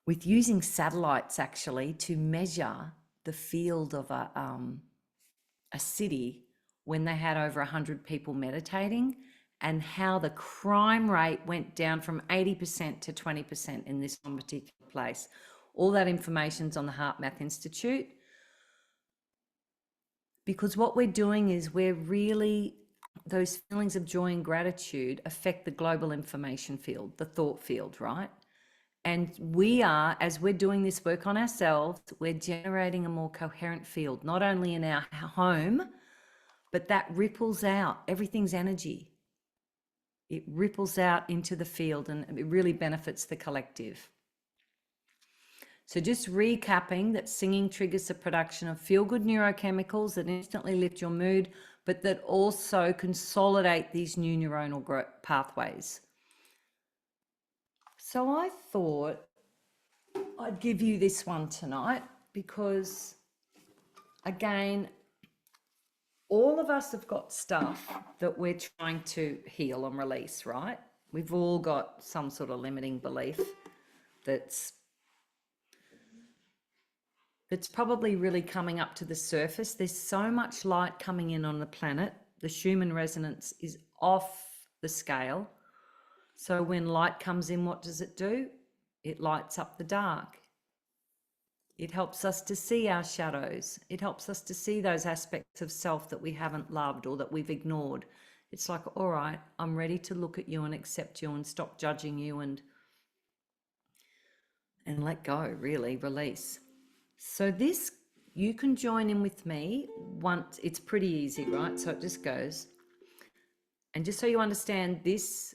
with using satellites actually to measure the field of a city when they had over 100 people meditating, and how the crime rate went down from 80% to 20% in this one particular place. All that information's on the Heart Math Institute. Because what we're doing is we're really, those feelings of joy and gratitude affect the global information field, the thought field, right? And we are, as we're doing this work on ourselves, we're generating a more coherent field, not only in our home, but that ripples out. Everything's energy. It ripples out into the field, and it really benefits the collective. So just recapping that singing triggers the production of feel-good neurochemicals that instantly lift your mood, but that also consolidate these new neuronal pathways. So I thought I'd give you this one tonight because, again, all of us have got stuff that we're trying to heal and release, right? We've all got some sort of limiting belief that's probably really coming up to the surface. There's so much light coming in on the planet. The Schumann resonance is off the scale. So when light comes in, what does it do? It lights up the dark. It helps us to see our shadows. It helps us to see those aspects of self that we haven't loved or that we've ignored. It's like, all right, I'm ready to look at you and accept you and stop judging you and let go, really, release. So this, you can join in with me once. It's pretty easy, right? So it just goes. And just so you understand, this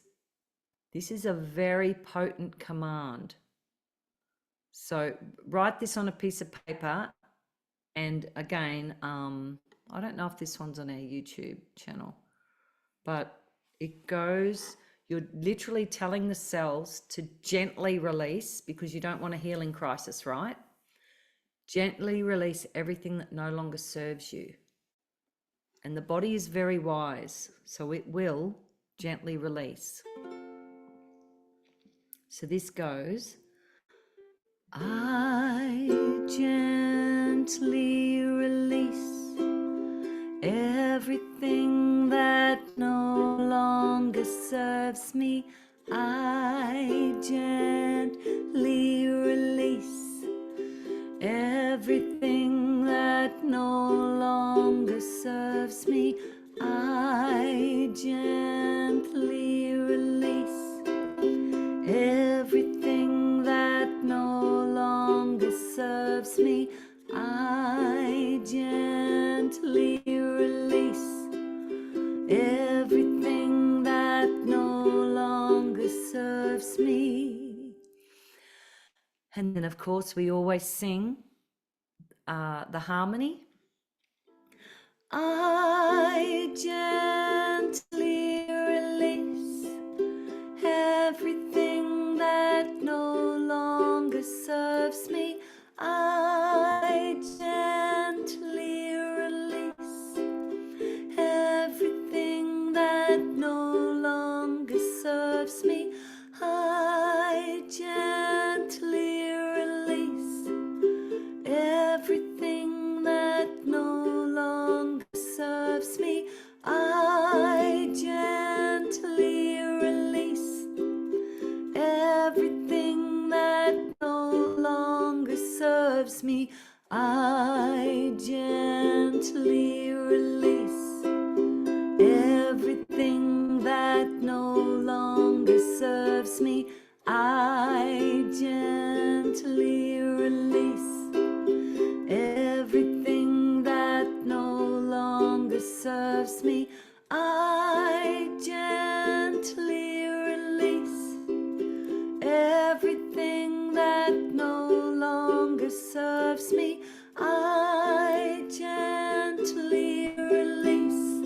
is a very potent command. So write this on a piece of paper. And again, I don't know if this one's on our YouTube channel, but it goes, you're literally telling the cells to gently release, because you don't want a healing crisis, right? Gently release everything that no longer serves you. And the body is very wise, so it will gently release. So this goes, I gently release everything that no longer serves me. I gently release everything that no longer serves me. I serves me. I gently release everything that no longer serves me. And then, of course, we always sing the harmony. I gently release everything that no longer serves me. I gently release everything that no longer serves me. I gently release everything that no longer serves me. I gently release everything that no longer serves me. I gently release everything that no longer serves me. I gently release everything that no longer serves me. I gently release everything that no longer serves me. I gently release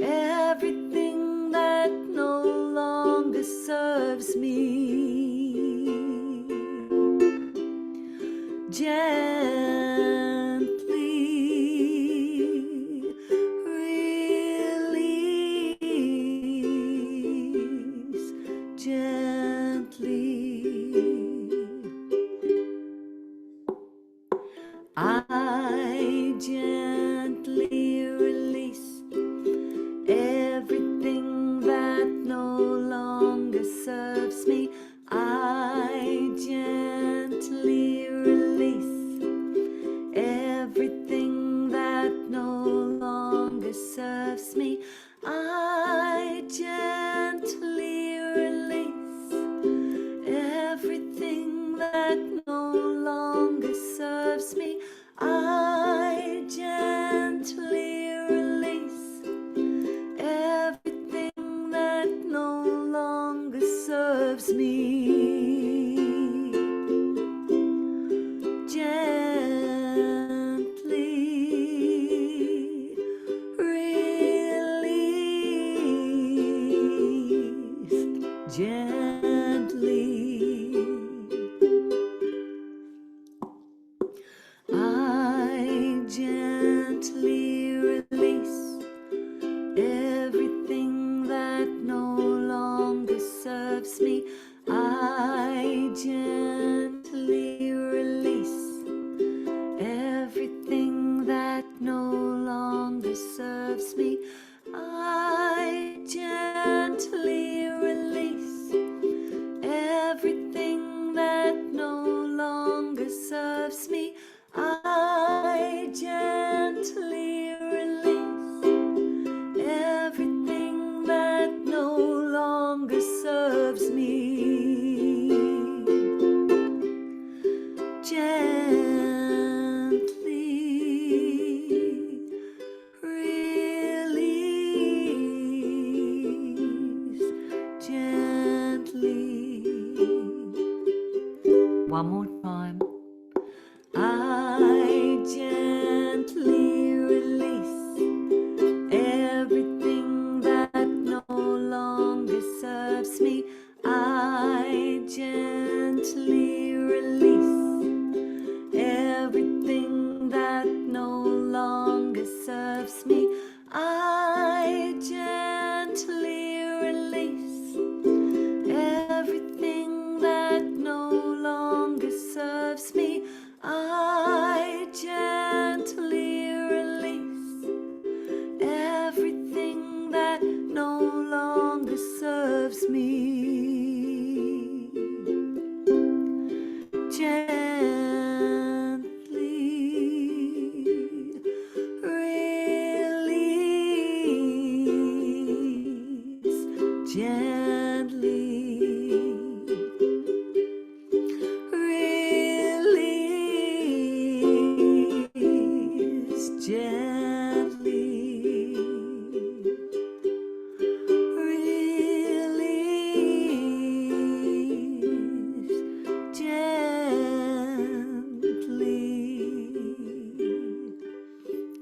everything that no longer serves me. Gently release, gently. I gently release everything that no longer serves me. I gently release everything that no longer serves me. I gently release everything that no longer serves me. I gently release everything that no longer serves me. Gently release, gently. I gently release everything that no longer serves me. I gently release everything that no longer serves me. I gently release everything that no longer serves me. I gently release everything that no longer serves me. Gently release, gently. One more time. I gently release everything that no longer serves me. I gently release everything that no longer serves me. I gently release everything that no longer serves me. I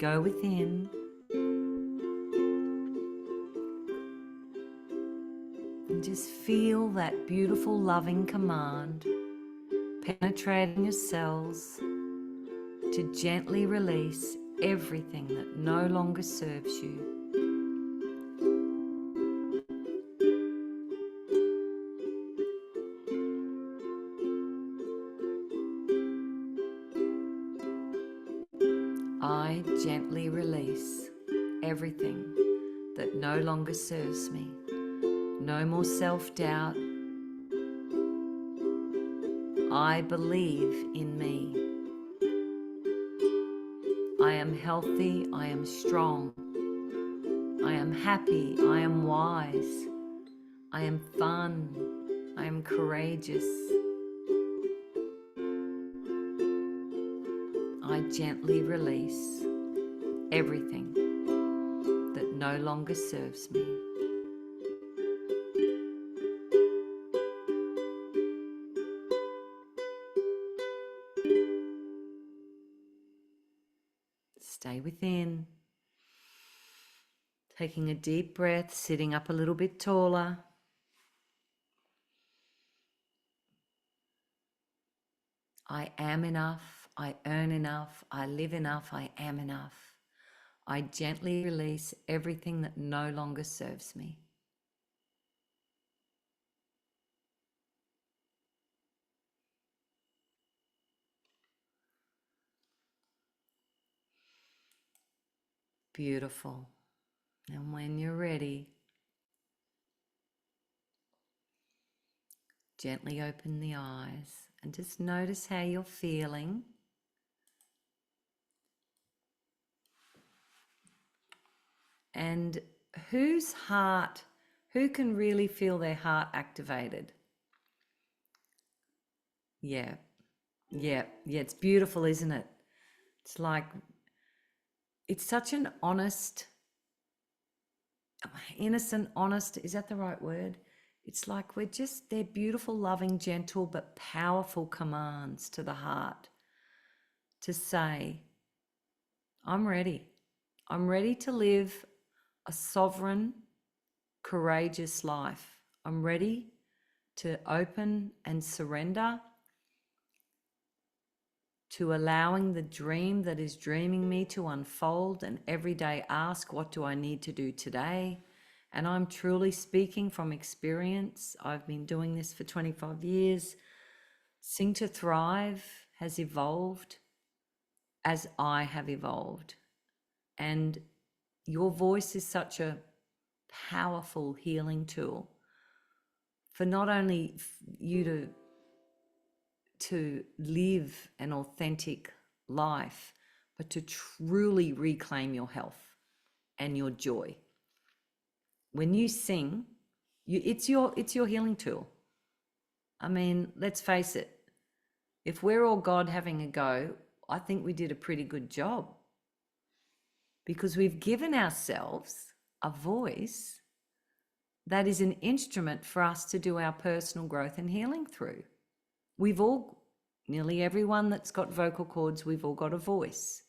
go within and just feel that beautiful loving command penetrating your cells to gently release everything that no longer serves you. I gently release everything that no longer serves me. No more self-doubt. I believe in me. I am healthy. I am strong. I am happy. I am wise. I am fun. I am courageous. I gently release everything that no longer serves me. Stay within. Taking a deep breath, sitting up a little bit taller. I am enough. I earn enough. I live enough. I am enough. I gently release everything that no longer serves me. Beautiful. And when you're ready, gently open the eyes and just notice how you're feeling. And who can really feel their heart activated? Yeah, it's beautiful, isn't it? It's like, it's such an honest, innocent, honest, is that the right word? It's like they're beautiful, loving, gentle, but powerful commands to the heart to say, I'm ready. I'm ready to live a sovereign, courageous life. I'm ready to open and surrender to allowing the dream that is dreaming me to unfold, and every day ask, what do I need to do today? And I'm truly speaking from experience. I've been doing this for 25 years. Sing to Thrive has evolved as I have evolved. And your voice is such a powerful healing tool for not only you to live an authentic life, but to truly reclaim your health and your joy. When you sing, it's your healing tool. I mean, let's face it, if we're all God having a go, I think we did a pretty good job, because we've given ourselves a voice that is an instrument for us to do our personal growth and healing through. We've all, nearly everyone that's got vocal cords, we've all got a voice.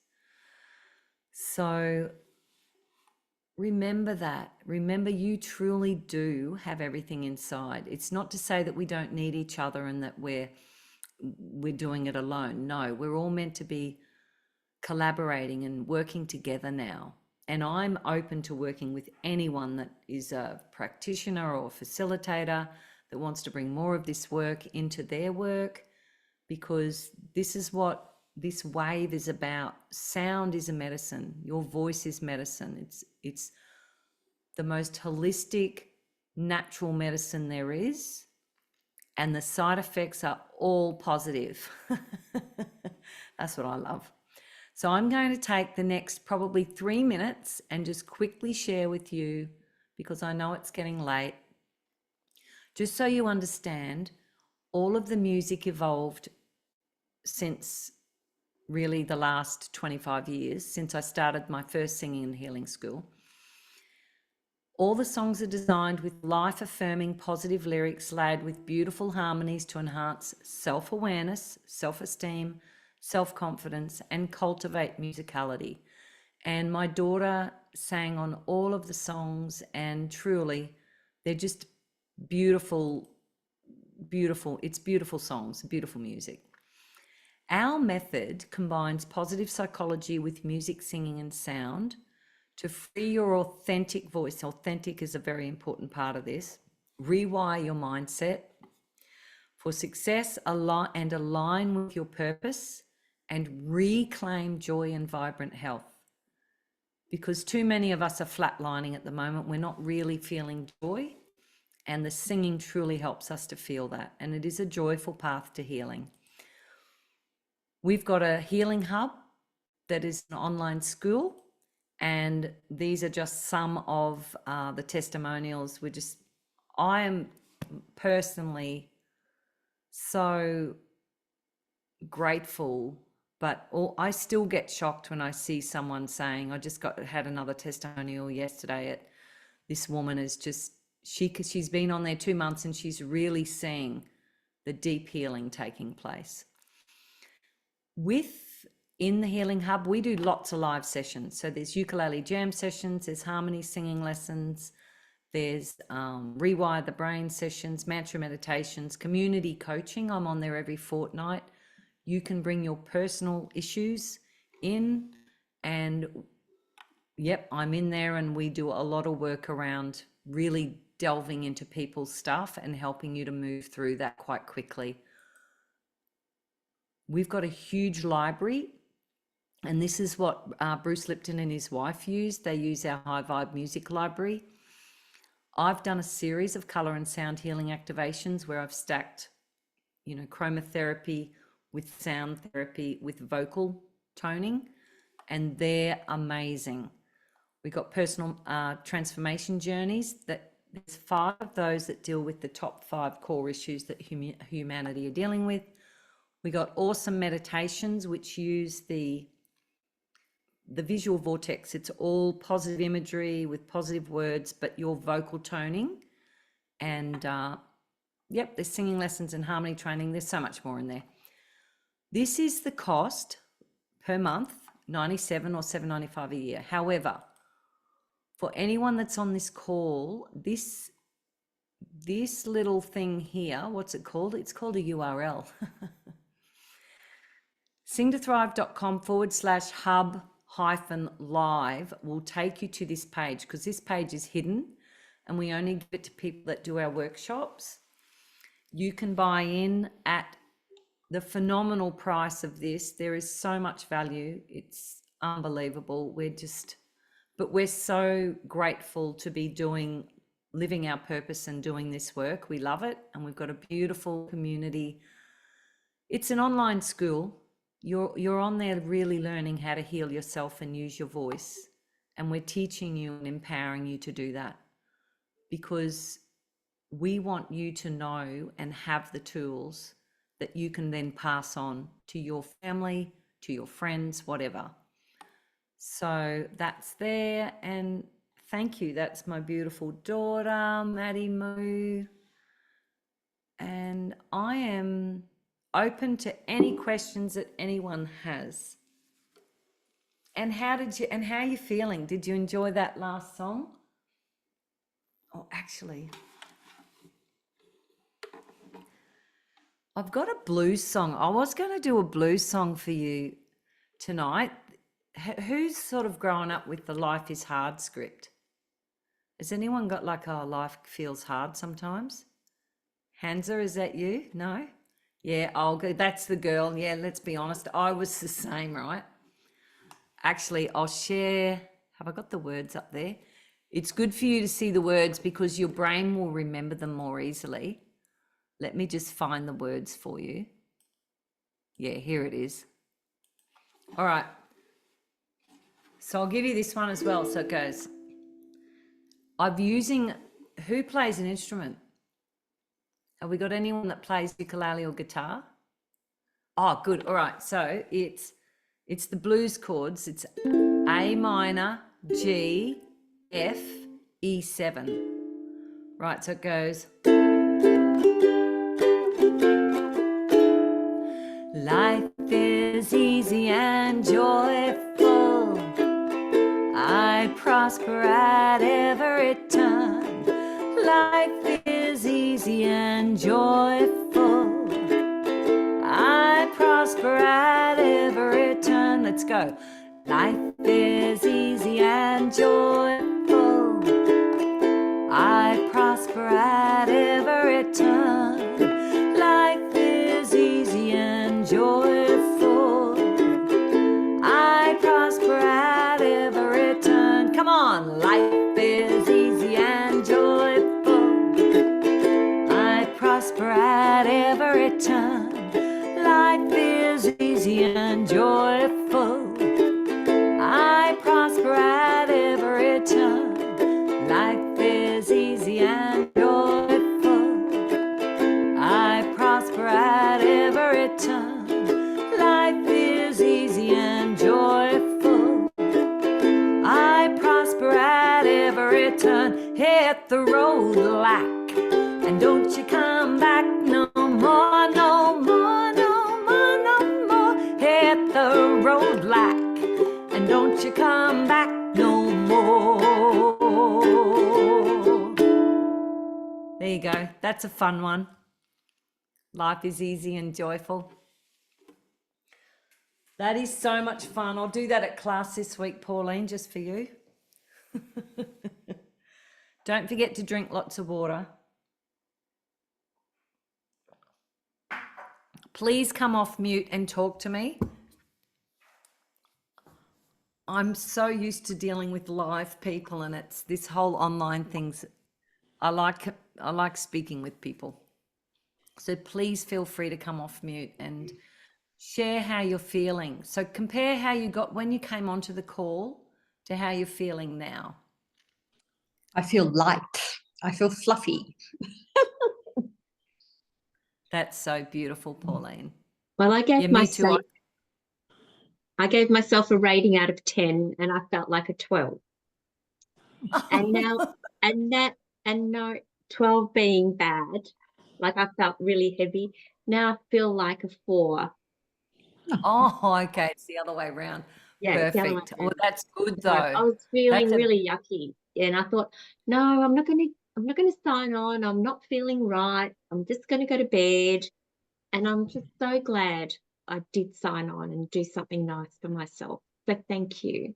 So remember that. Remember, you truly do have everything inside. It's not to say that we don't need each other and that we're doing it alone. No, we're all meant to be collaborating and working together now. And I'm open to working with anyone that is a practitioner or a facilitator that wants to bring more of this work into their work, because this is what this wave is about. Sound is a medicine. Your voice is medicine. It's the most holistic, natural medicine there is. And the side effects are all positive. That's what I love. So I'm going to take the next probably 3 minutes and just quickly share with you, because I know it's getting late, just so you understand, all of the music evolved since really the last 25 years, since I started my first singing and healing school. All the songs are designed with life-affirming positive lyrics laid with beautiful harmonies to enhance self-awareness, self-esteem, self-confidence, and cultivate musicality. And my daughter sang on all of the songs, and truly, they're just beautiful, beautiful. It's beautiful songs, beautiful music. Our method combines positive psychology with music, singing, and sound to free your authentic voice. Authentic is a very important part of this. Rewire your mindset for success, align with your purpose, and reclaim joy and vibrant health. Because too many of us are flatlining at the moment. We're not really feeling joy, and the singing truly helps us to feel that. And it is a joyful path to healing. We've got a healing hub that is an online school, and these are just some of the testimonials. I am personally so grateful, but I still get shocked when I see someone saying, I just had another testimonial yesterday at this woman is just, she's been on there 2 months and she's really seeing the deep healing taking place. In the Healing Hub, we do lots of live sessions. So there's ukulele jam sessions, there's harmony singing lessons, there's Rewire the Brain sessions, mantra meditations, community coaching. I'm on there every fortnight. You can bring your personal issues in, and yep, I'm in there, and we do a lot of work around really delving into people's stuff and helping you to move through that quite quickly. We've got a huge library, and this is what Bruce Lipton and his wife use. They use our High Vibe Music Library. I've done a series of color and sound healing activations where I've stacked, chromotherapy with sound therapy with vocal toning, and they're amazing. We got personal transformation journeys. There's 5 of those that deal with the top 5 core issues that humanity are dealing with. We got awesome meditations which use the visual vortex. It's all positive imagery with positive words, but your vocal toning. And there's singing lessons and harmony training. There's so much more in there. This is the cost per month, $97 or $7.95 a year. However, for anyone that's on this call, this little thing here, what's it called? It's called a URL. singtothrive.com/hub-live will take you to this page, because this page is hidden and we only give it to people that do our workshops. You can buy in at the phenomenal price of this. There is so much value. It's unbelievable. But we're so grateful to be living our purpose and doing this work. We love it. And we've got a beautiful community. It's an online school. You're on there really learning how to heal yourself and use your voice. And we're teaching you and empowering you to do that, because we want you to know and have the tools that you can then pass on to your family, to your friends, whatever. So that's there. And thank you. That's my beautiful daughter, Maddie Moo. And I am open to any questions that anyone has. And how are you feeling? Did you enjoy that last song? Oh, actually, I've got a blues song. I was going to do a blues song for you tonight. Who's sort of grown up with the Life is Hard script? Has anyone got like, oh, life feels hard sometimes? Hansa, is that you? No? Yeah, that's the girl. Yeah, let's be honest. I was the same, right? Actually, I'll share. Have I got the words up there? It's good for you to see the words because your brain will remember them more easily. Let me just find the words for you. Yeah, here it is. All right. So I'll give you this one as well. So it goes. Who plays an instrument? Have we got anyone that plays ukulele or guitar? Oh, good. All right. So it's the blues chords. It's A minor, G, F, E7. Right. So it goes. Life is easy and joyful prosper at every turn. Life is easy and joyful. I prosper at every turn. Let's go. Life is easy and joyful. I prosper at every turn. Life is easy and joyful. I prosper at every turn. Come on. Life is easy and joyful. I prosper at every turn. Life is easy and joyful. I prosper at every turn. Life is easy and joyful. I prosper at every turn. Life is easy and joyful. I prosper at every turn. Hit the road, lack, and don't you come back no more, no more, no more, no more. Hit the road, lack, and don't you come back no more. There you go. That's a fun one. Life is easy and joyful. That is so much fun. I'll do that at class this week, Pauline, just for you. Don't forget to drink lots of water. Please come off mute and talk to me. I'm so used to dealing with live people, and it's this whole online things. I like speaking with people. So please feel free to come off mute and share how you're feeling. So compare how you got when you came onto the call to how you're feeling now. I feel light. I feel fluffy. That's so beautiful, Pauline. Well, I gave Yeah, me too. myself I gave myself a rating out of 10 and I felt like a 12. And now and no 12 being bad, like I felt really heavy. Now I feel like a 4. Oh, okay. It's the other way around. Yeah, it's the other way Perfect. Well, around. that's good So I though. was feeling That's a- really yucky. And I thought, no, I'm not gonna sign on. I'm not feeling right. I'm just gonna go to bed. And I'm just so glad I did sign on and do something nice for myself. So thank you.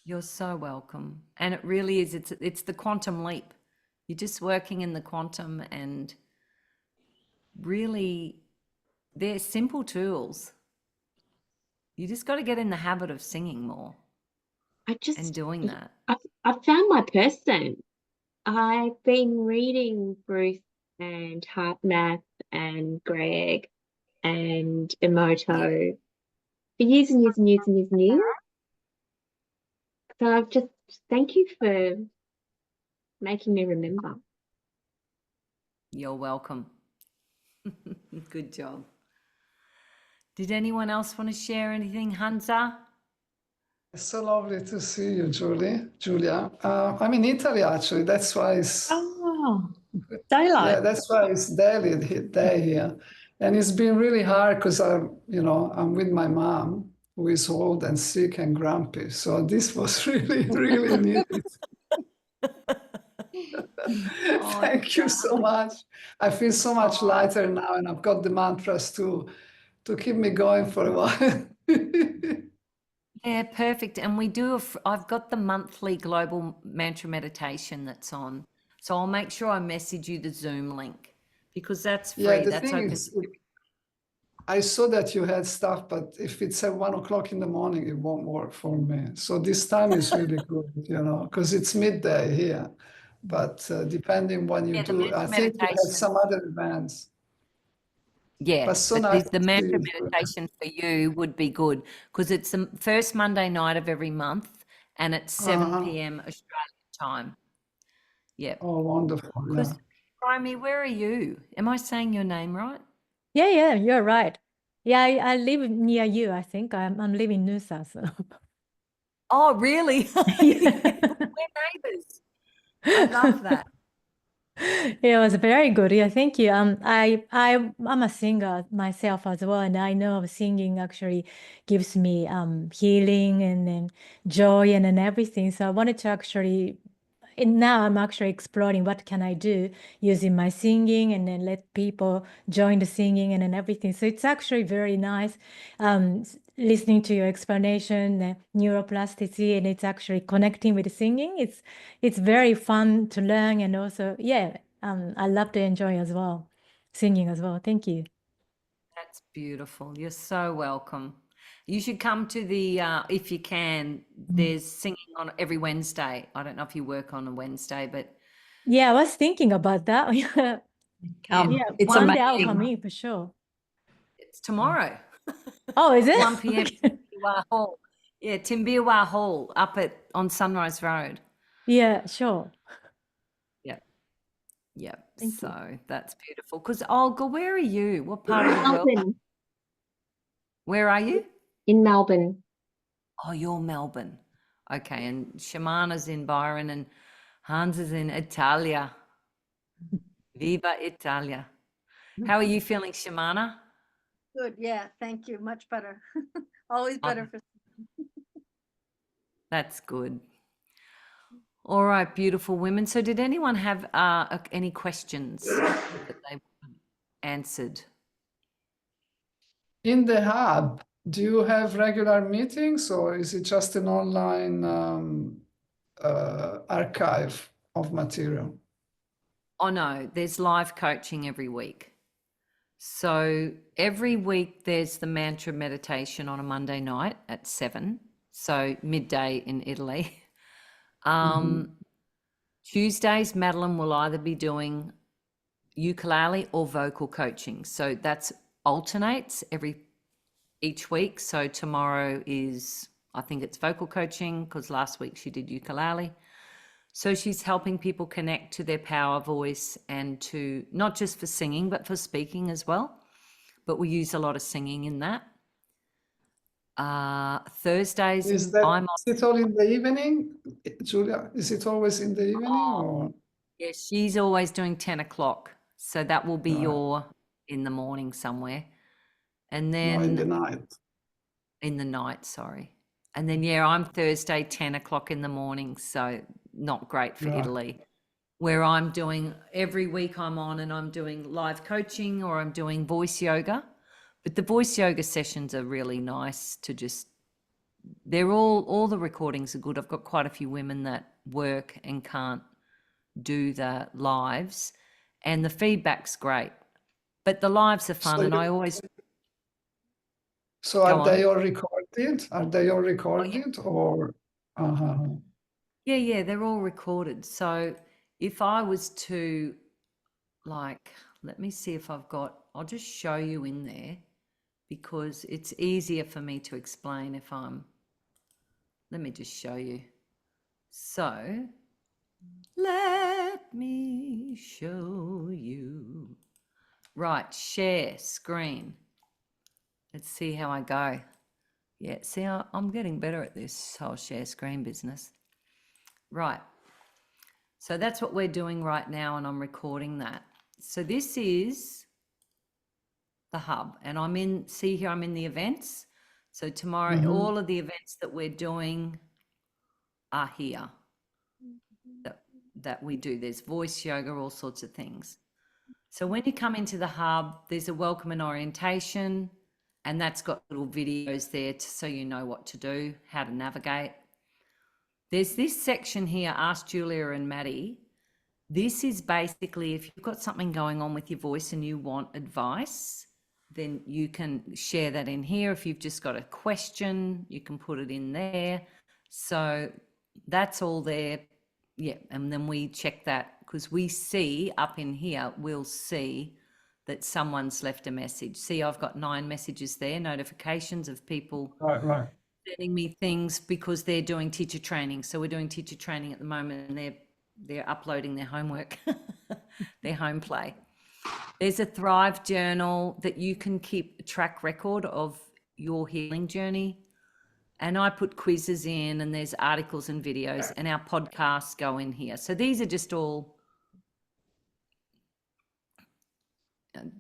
You're so welcome. And it really is, it's the quantum leap. You're just working in the quantum, and really they're simple tools. You just got to get in the habit of singing more and doing that. I found my person. I've been reading Bruce and HeartMath and Greg and Emoto for years and years and years and years and years. So I've just thank you for making me remember. You're welcome. Good job. Did anyone else want to share anything, Hansa? It's so lovely to see you, Julia. I'm in Italy, actually. That's why it's Daylight. yeah, that's why it's day here, and it's been really hard because I'm with my mom, who is old and sick and grumpy. So this was really needed. Thank you so much. I feel so much lighter now, and I've got the mantras to keep me going for a while. Yeah, perfect. And I've got the monthly global mantra meditation that's on. So I'll make sure I message you the Zoom link, because that's free. Yeah, the That's thing open. is, I saw that you had stuff, but if it's at 1 o'clock in the morning, it won't work for me. So this time is really good, because it's midday here. But depending when you Yeah, the do, mantra I think you have meditation. some other events. Yeah, But so but nice the to see mantra you. meditation for you would be good, because it's the first Monday night of every month, and it's 7 p.m. Australian time. Yeah. Oh, wonderful. Yeah. Because, Romy, where are you? Am I saying your name right? Yeah, you're right. Yeah, I live near you, I think. I'm living in Nusa. So. Oh, really? Yeah. We're neighbours. I love that. It was very good. Yeah, thank you. I'm a singer myself as well, and I know singing actually gives me healing and then joy and then everything. So I wanted to actually, and now I'm actually exploring what can I do using my singing and then let people join the singing and then everything. So it's actually very nice listening to your explanation, neuroplasticity, and it's actually connecting with the singing. It's very fun to learn, and also, yeah, I love to enjoy as well, singing as well. Thank you. That's beautiful. You're so welcome. You should come to the, if you can, there's singing on every Wednesday. I don't know if you work on a Wednesday, but Yeah, I was thinking about that. Yeah, yeah, It's one day I'll amazing. come in for sure. it's tomorrow, Oh, is it? 1 p.m. Okay. Timbiwa Hall. Yeah, Timbiwa Hall up on Sunrise Road. Yeah, sure. Yeah, yeah. Thank you. So that's beautiful. Because Olga, where are you? What part of the world? Melbourne. Where are you? In Melbourne. Oh, you're Melbourne. Okay, and Shamana's in Byron and Hans is in Italia. Viva Italia. How are you feeling, Shamana? Good. Yeah. Thank you. Much better. Always better for. That's good. All right, beautiful women. So did anyone have any questions that they answered? In the hub, do you have regular meetings or is it just an online archive of material? Oh no, there's live coaching every week. So every week there's the mantra meditation on a Monday night at 7, so midday in Italy. Tuesdays, Madeline will either be doing ukulele or vocal coaching. So that's alternates each week. So tomorrow is, I think it's vocal coaching because last week she did ukulele. So she's helping people connect to their power voice and to not just for singing, but for speaking as well. But we use a lot of singing in that. Thursdays, Is it all in the evening, Julia? Is it always in the evening or? Yeah, she's always doing 10 o'clock. So that will be Right. your in the morning somewhere. And then No, in the night. in the night, sorry. And then, yeah, I'm Thursday, 10 o'clock in the morning. So not great for Right. Italy, where I'm doing every week I'm on and I'm doing live coaching or I'm doing voice yoga. But the voice yoga sessions are really nice to just, they're all the recordings are good. I've got quite a few women that work and can't do the lives and the feedback's great. But the lives are fun and I always So go are on. they all recorded? Are they all recorded or? Yeah, they're all recorded. So if I was to like, let me see if I'll just show you in there because it's easier for me to explain if let me just show you. So let me show you. Right, share screen. Let's see how I go. Yeah, see, I'm getting better at this whole share screen business. Right. So that's what we're doing right now, and I'm recording that. So this is the hub, and I'm in the events. So tomorrow, all of the events that we're doing are here that we do. There's voice yoga, all sorts of things. So when you come into the hub, there's a welcome and orientation, and that's got little videos there so you know what to do, how to navigate. There's this section here, Ask Julia and Maddie. This is basically if you've got something going on with your voice and you want advice, then you can share that in here. If you've just got a question, you can put it in there. So that's all there. Yeah, and then we check that because we see up in here, we'll see that someone's left a message. See, I've got 9 messages there, notifications of people Right. sending me things because they're doing teacher training. So we're doing teacher training at the moment and they're uploading their homework, their home play. There's a Thrive journal that you can keep a track record of your healing journey. And I put quizzes in and there's articles and videos and our podcasts go in here. So these are just all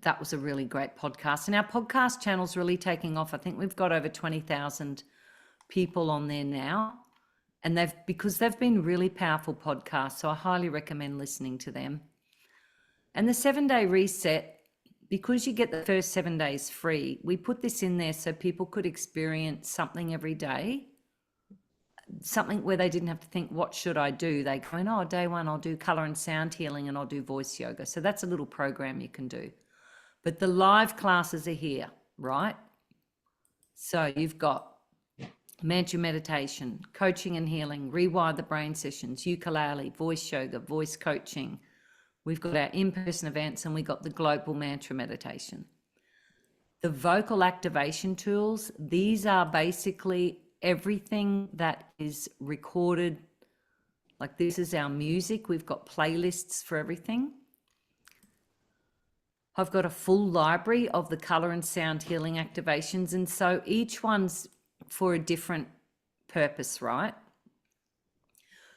that was a really great podcast. And our podcast channel's really taking off. I think we've got over 20,000 people on there now. And because they've been really powerful podcasts. So I highly recommend listening to them. And the 7-day reset, because you get the first 7 days free, we put this in there so people could experience something every day, something where they didn't have to think, what should I do? They go in, oh, day one, I'll do color and sound healing and I'll do voice yoga. So that's a little program you can do. But the live classes are here, right? So you've got mantra meditation, coaching and healing, rewire the brain sessions, ukulele, voice yoga, voice coaching. We've got our in-person events and we got the global mantra meditation. The vocal activation tools, these are basically everything that is recorded. Like this is our music. We've got playlists for everything. I've got a full library of the color and sound healing activations. And so each one's for a different purpose, right?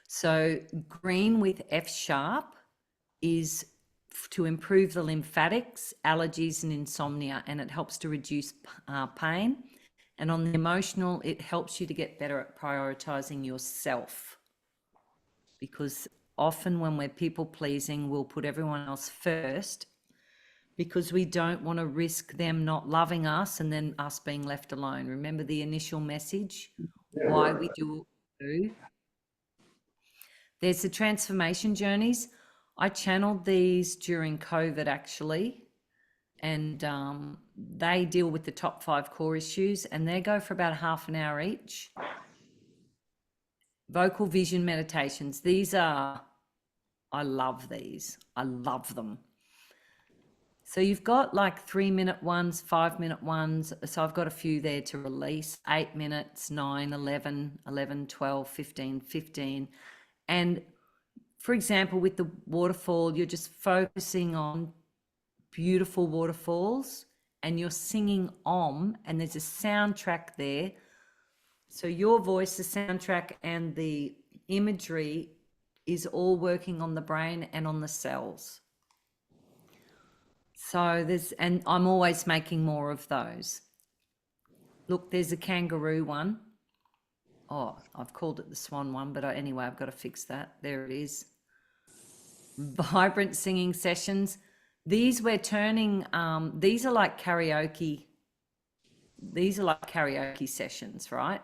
So green with F sharp is to improve the lymphatics, allergies and insomnia, and it helps to reduce pain. And on the emotional, it helps you to get better at prioritizing yourself. Because often when we're people pleasing, we'll put everyone else first because we don't want to risk them not loving us and then us being left alone. Remember the initial message, why we do what we do. There's the transformation journeys. I channeled these during COVID actually, and they deal with the top 5 core issues and they go for about half an hour each. Vocal vision meditations. These are, I love these. I love them. So you've got like 3-minute ones, 5-minute ones. So I've got a few there to release, 8 minutes, 9, 11, 11, 12, 15, 15. And for example, with the waterfall, you're just focusing on beautiful waterfalls and you're singing Om, and there's a soundtrack there. So your voice, the soundtrack and the imagery is all working on the brain and on the cells. So and I'm always making more of those. Look, there's a kangaroo one. Oh, I've called it the swan one, but anyway, I've got to fix that. There it is. Vibrant singing sessions. These we're turning, these are like karaoke. These are like karaoke sessions, right?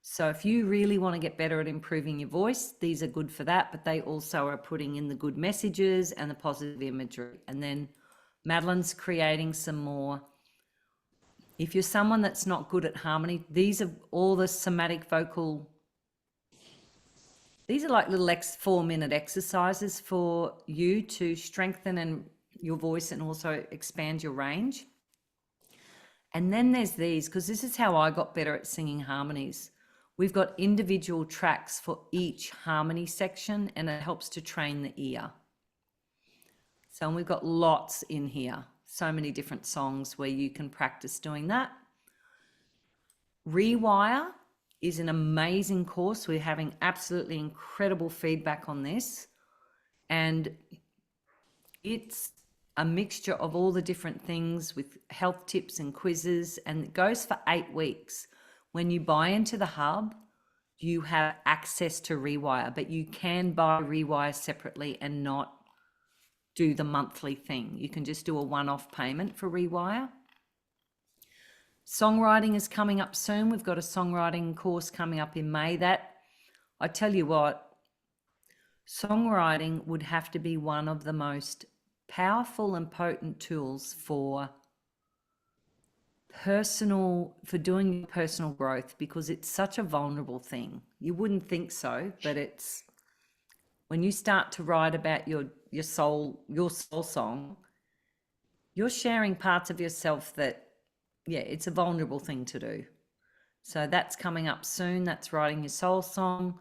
So if you really want to get better at improving your voice, these are good for that, but they also are putting in the good messages and the positive imagery. And then Madeline's creating some more. If you're someone that's not good at harmony, these are all the somatic vocal. These are like little 4-minute exercises for you to strengthen your voice and also expand your range. And then there's these, because this is how I got better at singing harmonies. We've got individual tracks for each harmony section, and it helps to train the ear. So we've got lots in here, so many different songs where you can practice doing that. Rewire is an amazing course. We're having absolutely incredible feedback on this. And it's a mixture of all the different things with health tips and quizzes, and it goes for 8 weeks. When you buy into the hub, you have access to Rewire, but you can buy Rewire separately and not do the monthly thing. You can just do a one-off payment for Rewire. Songwriting is coming up soon. We've got a songwriting course coming up in May. That, I tell you what, songwriting would have to be one of the most powerful and potent tools for doing personal growth, because it's such a vulnerable thing. You wouldn't think so, but it's when you start to write about your soul song, you're sharing parts of yourself that, yeah, it's a vulnerable thing to do. So that's coming up soon. That's writing your soul song.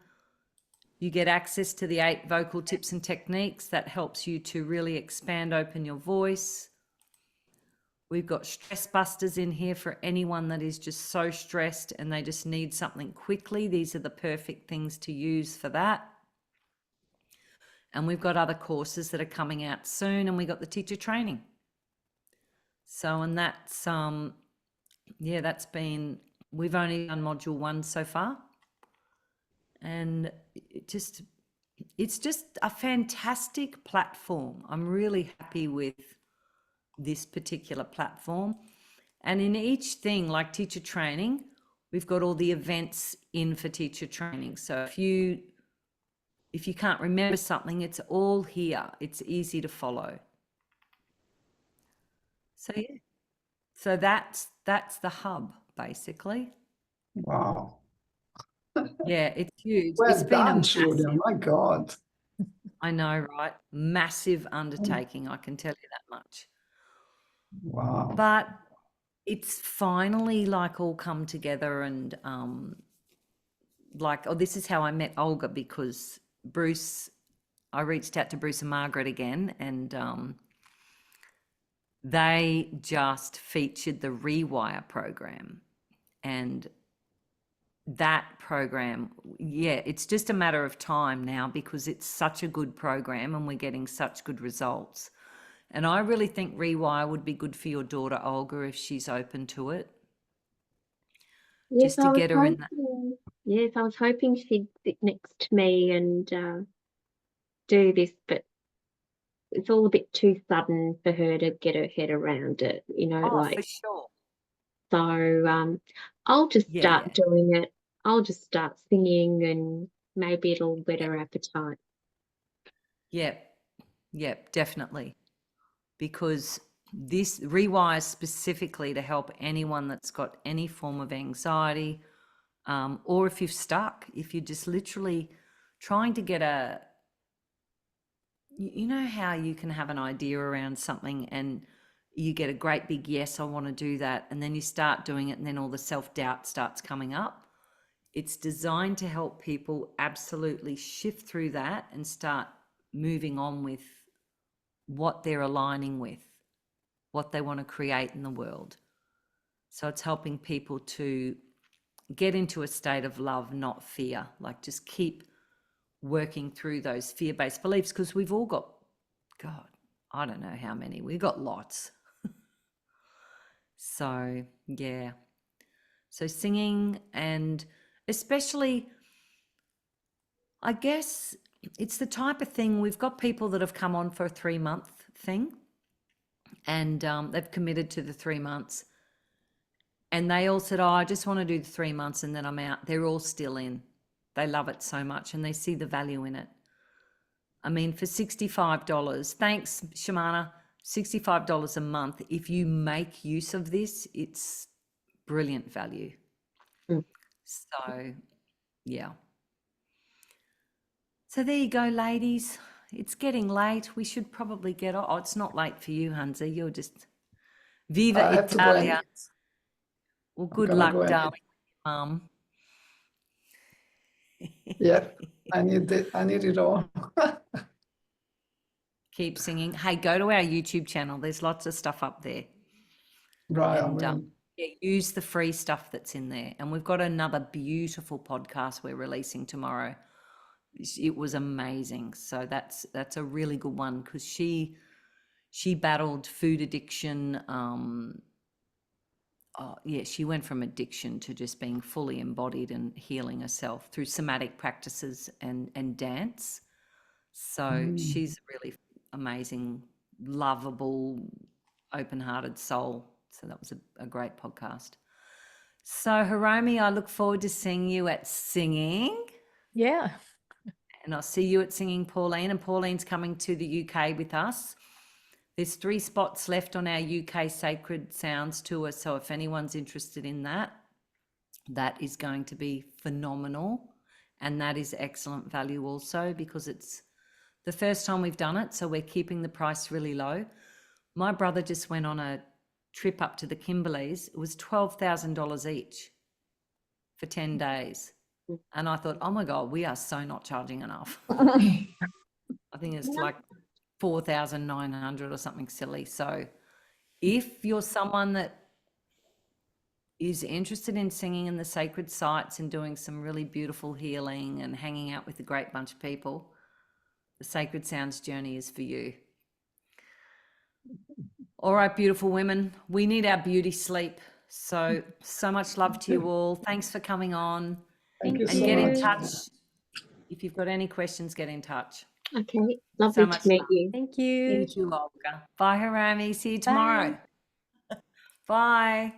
You get access to the 8 vocal tips and techniques that helps you to really expand open your voice. We've got stress busters in here for anyone that is just so stressed and they just need something quickly. These are the perfect things to use for that. And we've got other courses that are coming out soon, and we got the teacher training. So, and that's, yeah, that's been, we've only done module 1 so far. And it's just a fantastic platform. I'm really happy with this particular platform. And in each thing, like teacher training, we've got all the events in for teacher training. So if you can't remember something, it's all here. It's easy to follow. So yeah. So that's the hub, basically. Wow. Yeah, it's huge. Well It's been a done, Julia. massive, My God. I know, right? Massive undertaking, I can tell you that much. Wow. But it's finally like all come together and like, oh, this is how I met Olga, because I reached out to Bruce and Margaret again, and they just featured the Rewire program. And that program, yeah, it's just a matter of time now, because it's such a good program and we're getting such good results. And I really think Rewire would be good for your daughter, Olga, if she's open to it. Yes, Just to get her in that. Yes, I was hoping she'd sit next to me and do this, but it's all a bit too sudden for her to get her head around it, Oh, for sure. So I'll just Yeah, start doing it. I'll just start singing and maybe it'll whet her appetite. yeah, definitely. Because this Rewire specifically to help anyone that's got any form of anxiety, or if you're stuck, if you're just literally trying to get you know how you can have an idea around something and you get a great big yes, I want to do that, and then you start doing it and then all the self-doubt starts coming up. It's designed to help people absolutely shift through that and start moving on with what they're aligning with, what they want to create in the world. So it's helping people to get into a state of love, not fear. Like, just keep working through those fear-based beliefs, because we've all got, God, I don't know how many, we've got lots. So yeah, so singing, and especially, I guess it's the type of thing, we've got people that have come on for a 3-month thing, and they've committed to the 3 months, and they all said, oh, I just want to do the 3 months and then I'm out. They're all still in. They love it so much and they see the value in it. I mean, for $65, thanks, Shamana, $65 a month, if you make use of this, it's brilliant value. Mm. So, yeah. So there you go, ladies. It's getting late. We should probably get off. Oh, it's not late for you, Hansa. You're just Viva I have to go and Italia. eat. Well, I'm good gonna go luck, and eat. darling, Mum. Yeah, I need it all. Keep singing. Hey, go to our YouTube channel. There's lots of stuff up there. Right, I And will. yeah, use the free stuff that's in there. And we've got another beautiful podcast we're releasing tomorrow. It was amazing. So that's a really good one, because she battled food addiction. She went from addiction to just being fully embodied and healing herself through somatic practices and dance. So she's a really amazing, lovable, open-hearted soul. So that was a great podcast. So Hiromi, I look forward to seeing you at Singing. Yeah. And I'll see you at Singing Pauline. And Pauline's coming to the UK with us. There's 3 spots left on our UK Sacred Sounds tour. So if anyone's interested in that, that is going to be phenomenal. And that is excellent value also, because it's the first time we've done it. So we're keeping the price really low. My brother just went on a trip up to the Kimberleys. It was $12,000 each for 10 days. And I thought, oh my God, we are so not charging enough. I think it's like 4,900 or something silly. So if you're someone that is interested in singing in the sacred sites and doing some really beautiful healing and hanging out with a great bunch of people, the Sacred Sounds journey is for you. All right, beautiful women. We need our beauty sleep. So much love to you all. Thanks for coming on. Thank you And so get in much. touch. If you've got any questions, get in touch. Okay, lovely to much meet love. you. Thank you. You too, Olga. Bye, Harami. See you tomorrow. Bye.